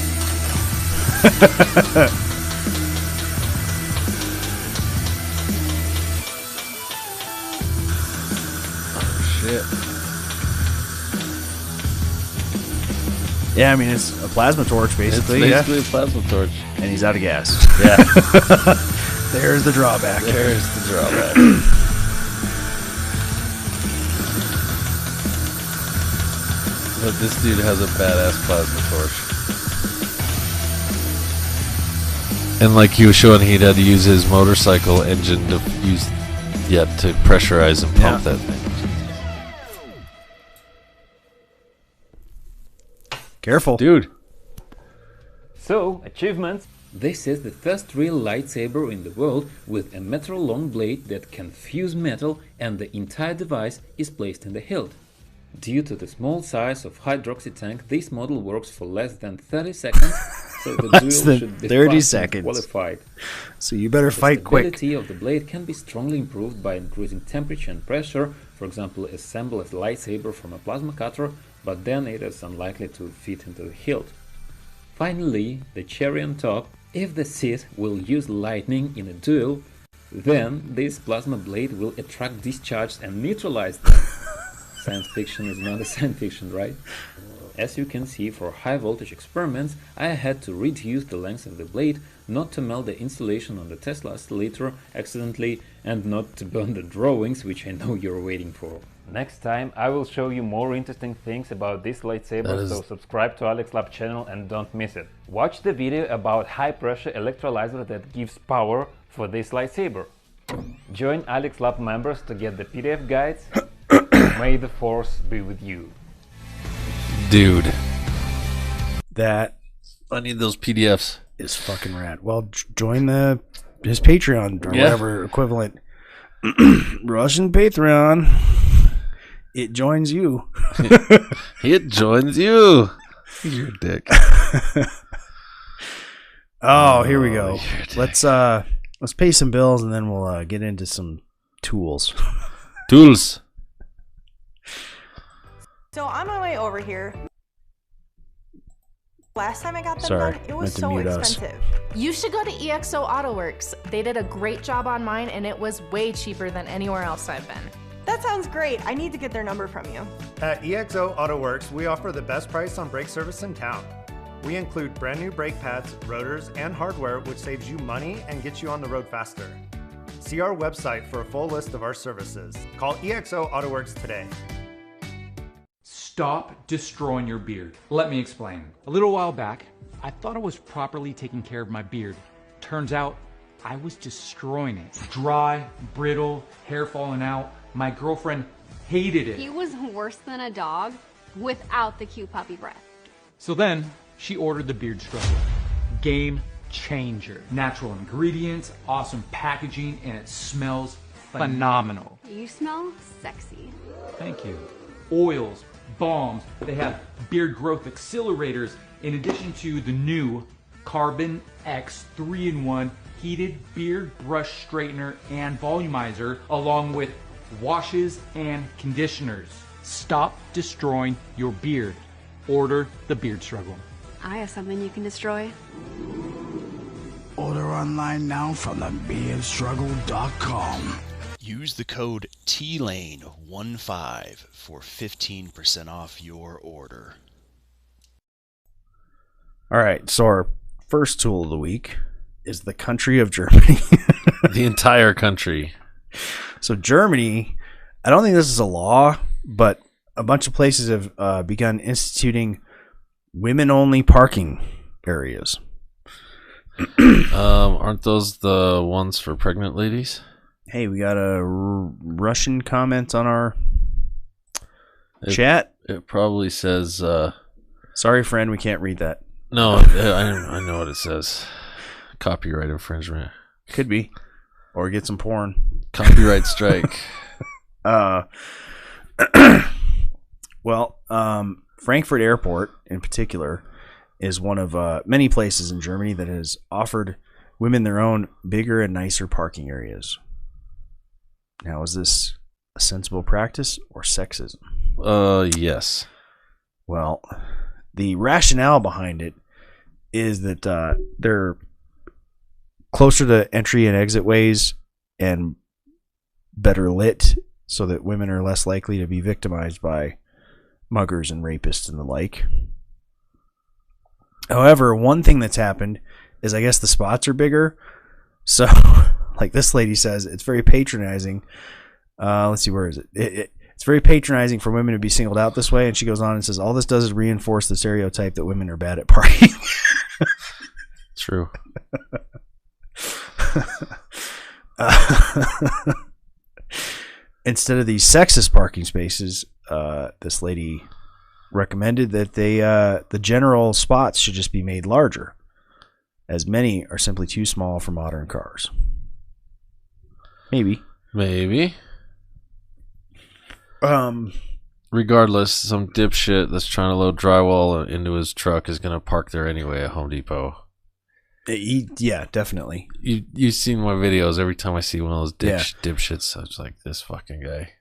Oh, shit. Yeah, I mean, it's a plasma torch, basically. It's basically a plasma torch. And he's out of gas. Yeah. There's the drawback. There's the drawback. But this dude has a badass plasma torch. And like he was showing, he'd had to use his motorcycle engine to to pressurize and pump that thing. Careful. Dude. So, achievements. This is the first real lightsaber in the world with a meter-long blade that can fuse metal, and the entire device is placed in the hilt. Due to the small size of hydroxy tank, this model works for less than 30 seconds, so the duel should be 30 fast and seconds. qualified. So you better fight The quick. stability of the blade can be strongly improved by increasing temperature and pressure. For example, assemble a lightsaber from a plasma cutter, but then it is unlikely to fit into the hilt. Finally, the cherry on top, if the Sith will use lightning in a duel, then this plasma blade will attract discharge and neutralize them. Science fiction is not a science fiction, right? As you can see, for high voltage experiments, I had to reduce the length of the blade, not to melt the insulation on the Tesla oscillator accidentally, and not to burn the drawings, which I know you're waiting for. Next time I will show you more interesting things about this lightsaber, so subscribe to Alex Lab channel and don't miss it. Watch the video about high pressure electrolyzer that gives power for this lightsaber. Join Alex Lab members to get the PDF guides. May the Force be with you. Dude. That I need those PDFs. is fucking rad. Well, join his Patreon or whatever equivalent. Russian Patreon. It joins you. It joins you. You're a dick. Here we go. Let's pay some bills and then we'll get into some tools. Tools. So on my way over here, last time I got them Sorry, done, it was meant to so mute us. expensive. You should go to EXO AutoWorks. They did a great job on mine and it was way cheaper than anywhere else I've been. That sounds great. I need to get their number from you. At EXO AutoWorks, we offer the best price on brake service in town. We include brand new brake pads, rotors, and hardware, which saves you money and gets you on the road faster. See our website for a full list of our services. Call EXO AutoWorks today. Stop destroying your beard. Let me explain. A little while back, I thought I was properly taking care of my beard. Turns out, I was destroying it. Dry, brittle, hair falling out. My girlfriend hated it. He was worse than a dog without the cute puppy breath. So then, she ordered the Beard Struggle. Game changer. Natural ingredients, awesome packaging, and it smells phenomenal. You smell sexy. Thank you. Oils, balms, they have beard growth accelerators in addition to the new Carbon X 3-in-1 heated beard brush straightener and volumizer, along with washes and conditioners. Stop destroying your beard. Order the Beard Struggle. I have something you can destroy. Order online now from thebeardstruggle.com. Use the code TLANE15 for 15% off your order. All right, so our first tool of the week is the country of Germany. The entire country. So Germany, I don't think this is a law, but a bunch of places have begun instituting women-only parking areas. Aren't those the ones for pregnant ladies? Hey, we got a Russian comment on our Chat. It probably says. Sorry, friend, we can't read that. No, I know what it says. Copyright infringement. Could be, or get some porn. Copyright strike. Well, Frankfurt Airport in particular is one of many places in Germany that has offered women their own bigger and nicer parking areas. Now, is this a sensible practice or sexism? Yes. Well, the rationale behind it is that they're closer to entry and exit ways and better lit, so that women are less likely to be victimized by muggers and rapists and the like. However, one thing that's happened is I guess the spots are bigger. So, like this lady says, it's very patronizing. Let's see, where is it? It's very patronizing for women to be singled out this way. And she goes on and says, all this does is reinforce the stereotype that women are bad at parking. True. Instead of these sexist parking spaces, this lady recommended that the general spots should just be made larger, as many are simply too small for modern cars. Maybe. Regardless, some dipshit that's trying to load drywall into his truck is going to park there anyway at Home Depot. Yeah, definitely. You've seen my videos. Every time I see one of those dipshits, I was like, this fucking guy.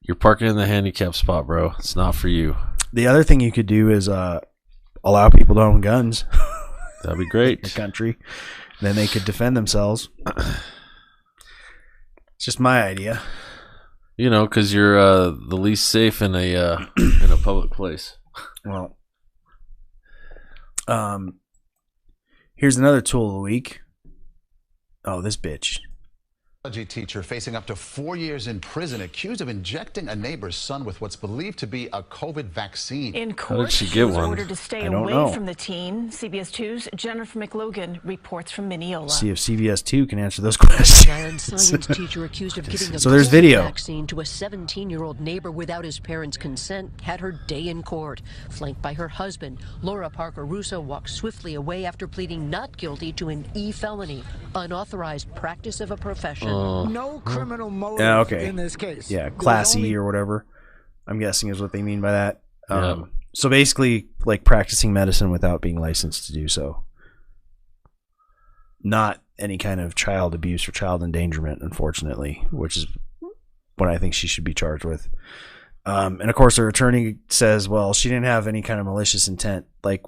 You're parking in the handicap spot, bro. It's not for you. The other thing you could do is allow people to own guns. That'd be great. In the country. Then they could defend themselves. It's just my idea. You know, because you're the least safe in a public place. Well, here's another tool of the week. Oh, this bitch. Teacher facing up to 4 years in prison, accused of injecting a neighbor's son with what's believed to be a COVID vaccine. In court, how did she get was one? ordered to stay I don't away know. from the teen. CBS 2's Jennifer McLogan reports from Mineola. See if CBS 2 can answer those questions. Science teacher accused of giving a So there's video. vaccine to a 17-year-old neighbor without his parents' consent had her day in court. Flanked by her husband, Laura Parker Russo walked swiftly away after pleading not guilty to an E-felony, unauthorized practice of a profession. No criminal motive Yeah, okay. in this case. Yeah, There was Class only- E or whatever, I'm guessing is what they mean by that. Yeah. So basically, like practicing medicine without being licensed to do so. Not any kind of child abuse or child endangerment, unfortunately, which is what I think she should be charged with. And of course, her attorney says, well, she didn't have any kind of malicious intent. Like,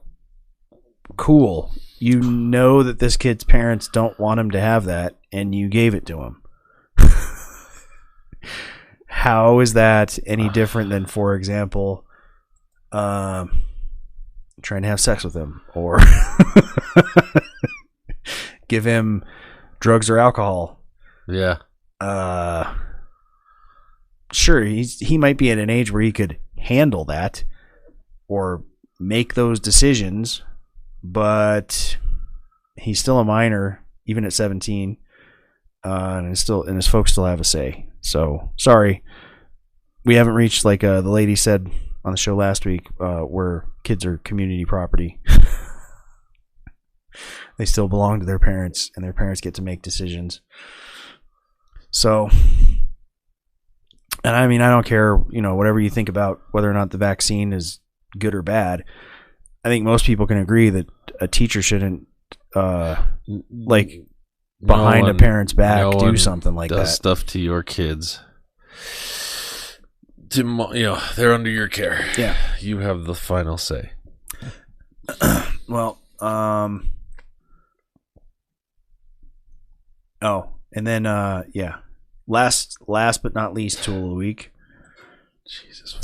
cool. You know that this kid's parents don't want him to have that, and you gave it to him. How is that any different than, for example, trying to have sex with him or give him drugs or alcohol? Yeah. Sure, he might be at an age where he could handle that or make those decisions, but he's still a minor, even at 17, and his folks still have a say. So sorry, we haven't reached, like the lady said on the show last week, where kids are community property. They still belong to their parents, and their parents get to make decisions. So, and I mean, I don't care, whatever you think about whether or not the vaccine is good or bad. I think most people can agree that a teacher shouldn't, behind a parent's back, do something like that. Stuff to your kids. They're under your care. Yeah, you have the final say. Well, and then last but not least, tool of the week. Jesus.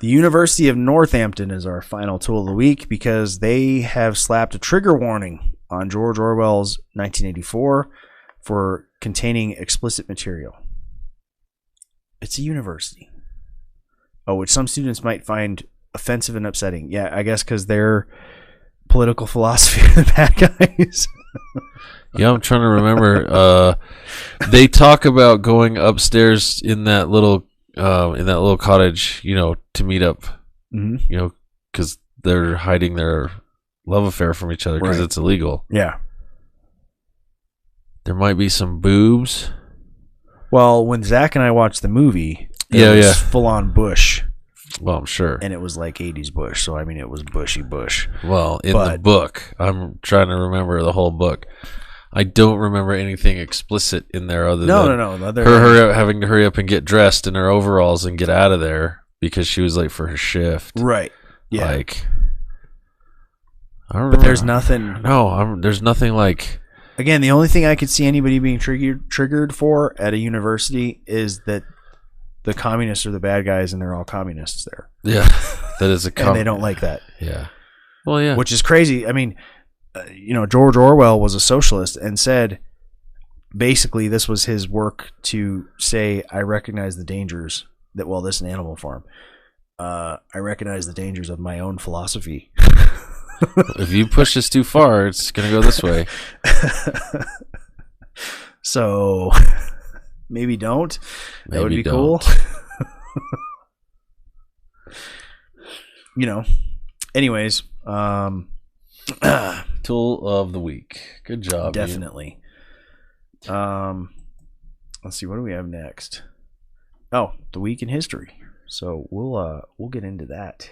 The University of Northampton is our final tool of the week because they have slapped a trigger warning on George Orwell's 1984 for containing explicit material. It's a university. Which some students might find offensive and upsetting. Yeah, I guess because their political philosophy are the bad guys. Yeah, I'm trying to remember. They talk about going upstairs in that little cottage, to meet up. Mm-hmm. Because they're hiding their love affair from each other because it's illegal. Yeah. There might be some boobs. Well, when Zach and I watched the movie, it was full on bush. Well, I'm sure. And it was like 80s bush, so I mean it was bushy bush. Well, in the book, I'm trying to remember the whole book. I don't remember anything explicit in there other than her having to hurry up and get dressed in her overalls and get out of there because she was late for her shift. Right. Yeah. Like, I don't but there's nothing. No, there's nothing like. Again, the only thing I could see anybody being triggered for at a university is that the communists are the bad guys and they're all communists there. Yeah, that is and they don't like that. Yeah. Well, yeah. Which is crazy. I mean, George Orwell was a socialist and said basically this was his work to say, I recognize the dangers that, this is an animal farm. I recognize the dangers of my own philosophy. If you push this too far, it's going to go this way. So maybe don't. That would be cool. Anyways, tool of the week. Good job. Definitely. Let's see, what do we have next? Oh, the week in history. So we'll get into that.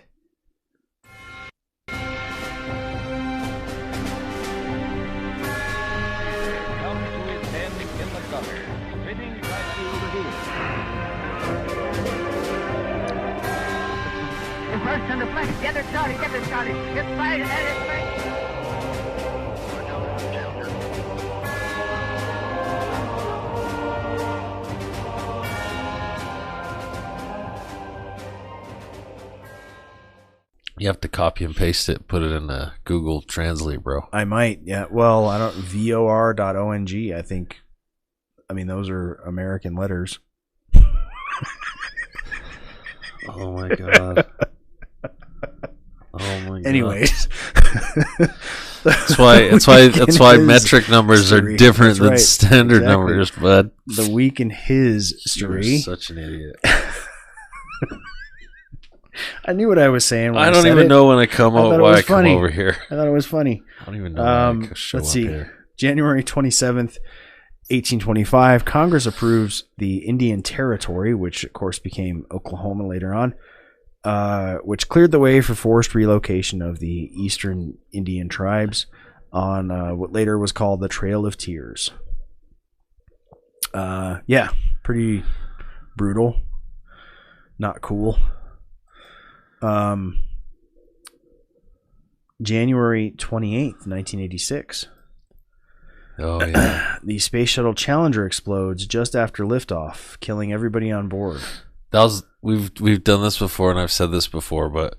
First on the flank, get it started, get fired at his face. You have to copy and paste it, put it in the Google Translate, bro. I might, yeah. Well, I don't, vor.ong, I think. I mean, those are American letters. Oh my god. Oh my god. Anyways. That's why metric numbers are different than standard numbers, bud. The week in his story. You're such an idiot. I knew what I was saying when I don't even know when I come funny. Come over here. I thought it was funny. I don't even know when I show let's up see. here. January 27th, 1825, Congress approves the Indian Territory, which of course became Oklahoma later on, which cleared the way for forced relocation of the eastern Indian tribes on what later was called the Trail of Tears. Yeah, pretty brutal. Not cool. January 28th, 1986. Oh yeah. The Space Shuttle Challenger explodes just after liftoff, killing everybody on board. We've done this before, and I've said this before, but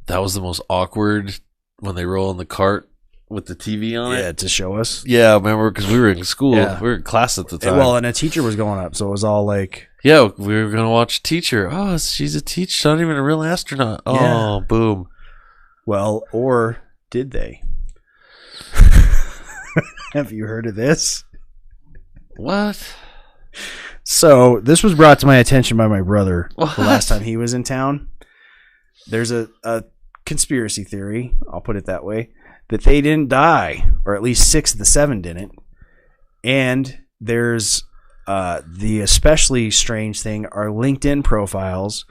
that was the most awkward when they roll in the cart with the TV on it. Yeah, to show us. Yeah, I remember because we were in school. Yeah. We were in class at the time. Well, and a teacher was going up, so it was all like... Yeah, we were going to watch Teacher. Oh, she's a teacher, not even a real astronaut. Oh, Yeah. Boom. Well, or did they? Have you heard of this? What? So, this was brought to my attention by my brother What? the last time he was in town. There's a conspiracy theory, I'll put it that way, that they didn't die, or at least 6 of the 7 didn't. And there's the especially strange thing are LinkedIn profiles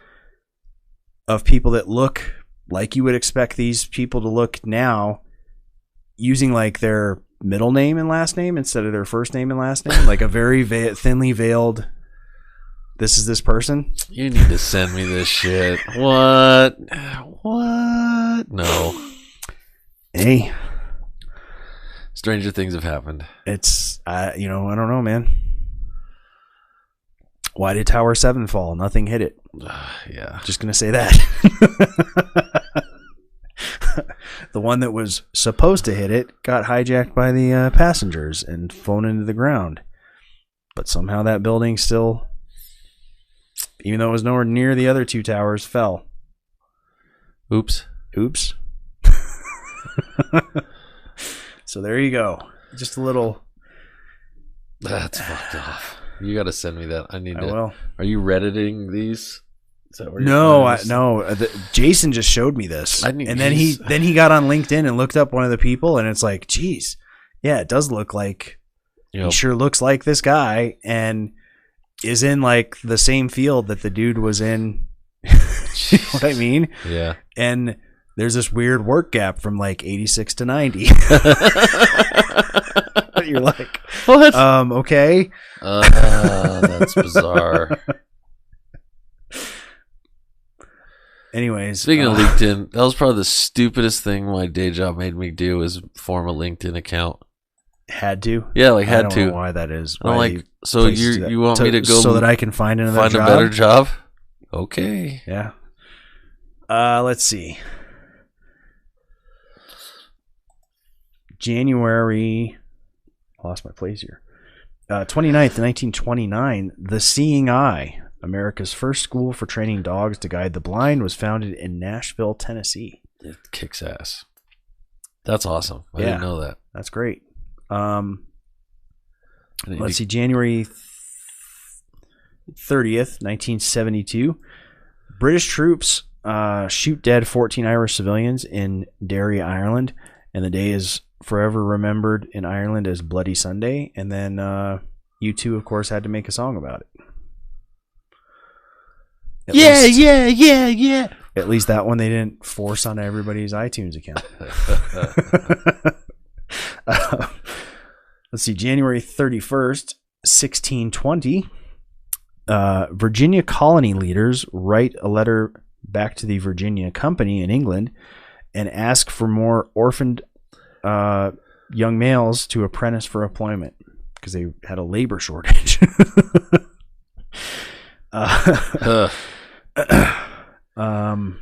of people that look like you would expect these people to look now, using like their middle name and last name instead of their first name and last name, like a very thinly veiled, this is this person. You need to send me this shit. What? No. Hey, Stranger things have happened. it's I don't know, man. Why did Tower 7 fall? Nothing hit it. Yeah. Just gonna say that. The one that was supposed to hit it got hijacked by the passengers and flown into the ground. But somehow that building still, even though it was nowhere near the other 2 towers, fell. Oops. So there you go. just a little. That's fucked off. You got to send me that. I need to. Will. Are you Redditing these? Is that where No. Jason just showed me this, and then he got on LinkedIn and looked up one of the people, and it's like, geez, yeah, it does look like he sure looks like this guy, and is in like the same field that the dude was in. You know what I mean? Yeah. And there's this weird work gap from like 86 to 90. You're like, what? Okay. That's bizarre. Anyways, speaking of LinkedIn, that was probably the stupidest thing my day job made me do, is form a LinkedIn account. Had to? Yeah, like had I don't to. know why that is. I'm like, so you want me to go so that I can find another job? A better job? Okay. Yeah. Let's see. January. I lost my place here. 29th, 1929. The Seeing Eye, America's first school for training dogs to guide the blind, was founded in Nashville, Tennessee. It kicks ass. That's awesome. I didn't know that. That's great. Let's see. January 30th, 1972. British troops shoot dead 14 Irish civilians in Derry, Ireland, and the day is forever remembered in Ireland as Bloody Sunday. And then U2, of course, had to make a song about it. Yeah. At least that one they didn't force on everybody's iTunes account. Let's see. January 31st, 1620. Virginia colony leaders write a letter back to the Virginia Company in England and ask for more orphaned young males to apprentice for employment because they had a labor shortage. And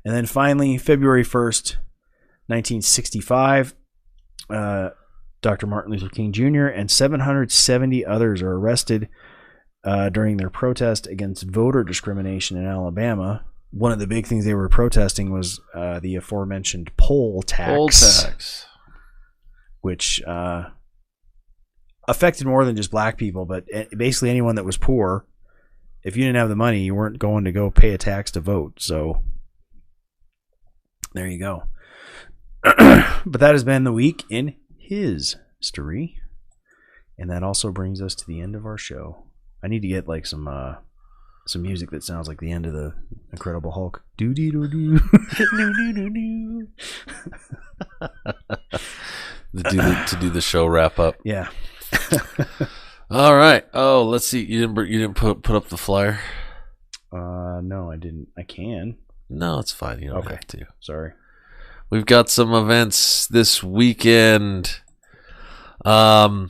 then finally, February 1st, 1965, Dr. Martin Luther King Jr. and 770 others are arrested during their protest against voter discrimination in Alabama. One of the big things they were protesting was the aforementioned poll tax. Which affected more than just black people, but basically anyone that was poor. If you didn't have the money, you weren't going to go pay a tax to vote. So there you go. But that has been the week in history. And that also brings us to the end of our show. I need to get like some music that sounds like the end of the Incredible Hulk. Do dee do do. To do the show wrap up. Yeah. All right. Oh, let's see. You didn't put up the flyer? No, I didn't. I can. No, it's fine. You don't have to. Sorry. We've got some events this weekend. I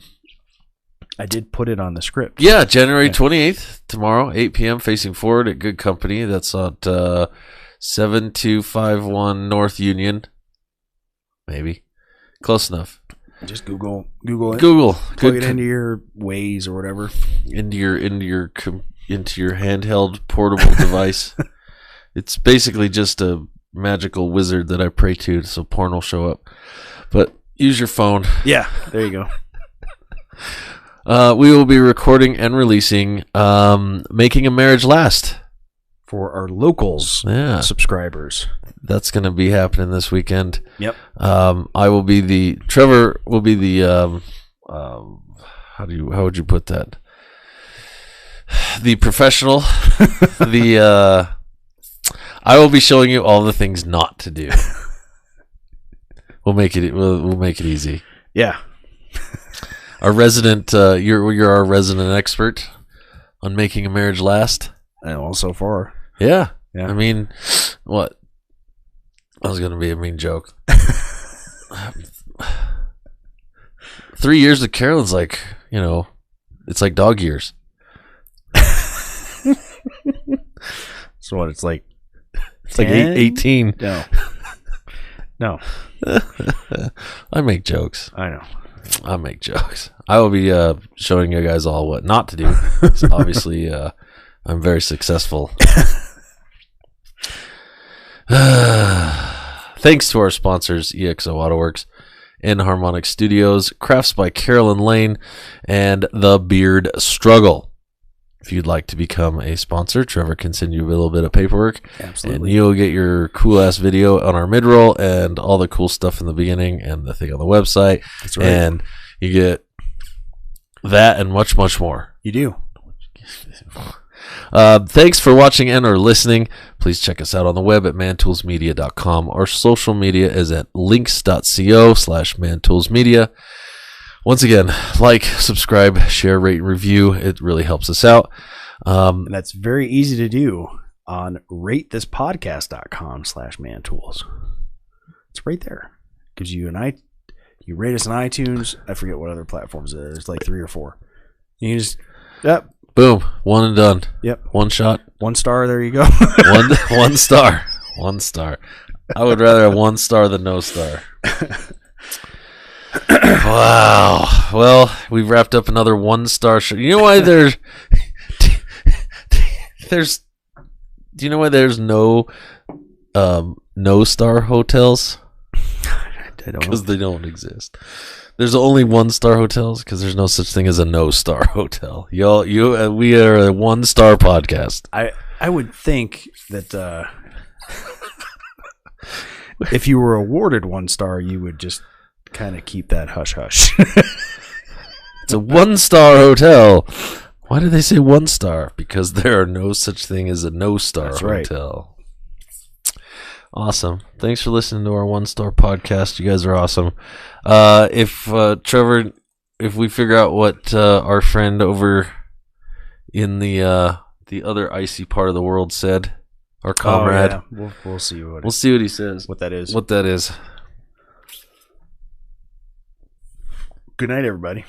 did put it on the script. Yeah, January 28th, tomorrow, 8 p.m., Facing Forward at Good Company. That's at 7251 North Union. Maybe. Close enough. Just Google it. Google. Plug it into your Waze or whatever. Into your handheld portable device. It's basically just a magical wizard that I pray to, so porn will show up. But use your phone. Yeah, there you go. We will be recording and releasing Making a Marriage Last for our locals subscribers. That's going to be happening this weekend. Yep. Trevor will be the how would you put that? The professional. I will be showing you all the things not to do. We'll make it easy. Yeah. Our resident, you're our resident expert on making a marriage last. Well, so far. Yeah. I mean, what? That was going to be a mean joke. 3 years of Carolyn's like, it's like dog years. So what? It's like 18. No. I make jokes. I know. I make jokes. I will be showing you guys all what not to do. So obviously, I'm very successful. Thanks to our sponsors, EXO AutoWorks Enharmonic Studios, Crafts by Carolyn Lane, and The Beard Struggle. If you'd like to become a sponsor, Trevor can send you a little bit of paperwork. Absolutely. And you'll get your cool-ass video on our mid-roll and all the cool stuff in the beginning and the thing on the website. That's right. And you get that and much, much more. You do. Thanks for watching and or listening. Please check us out on the web at mantoolsmedia.com. Our social media is at links.co/mantoolsmedia. Once again, like, subscribe, share, rate, and review. It really helps us out. And that's very easy to do on ratethispodcast.com/mantools. It's right there. Gives you you rate us on iTunes. I forget what other platforms there. There's like 3 or 4. You just, yep. Boom. One and done. Yep. One shot. 1 star. There you go. one star. 1 star. I would rather have 1 star than no star. Wow. Well, we've wrapped up another 1-star show. You know why there's do you know why there's no star hotels? I don't know. Because they don't exist. There's only 1-star hotels because there's no such thing as a no-star hotel. We are a 1-star podcast. I would think that if you were awarded 1 star, you would just kind of keep that hush hush. It's a 1-star hotel. Why do they say 1 star? Because there are no such thing as a no-star hotel. Awesome. Thanks for listening to our 1-star podcast. You guys are awesome. Trevor, if we figure out what our friend over in the other icy part of the world said, our comrade, we'll see what he says. What that is. Good night, everybody.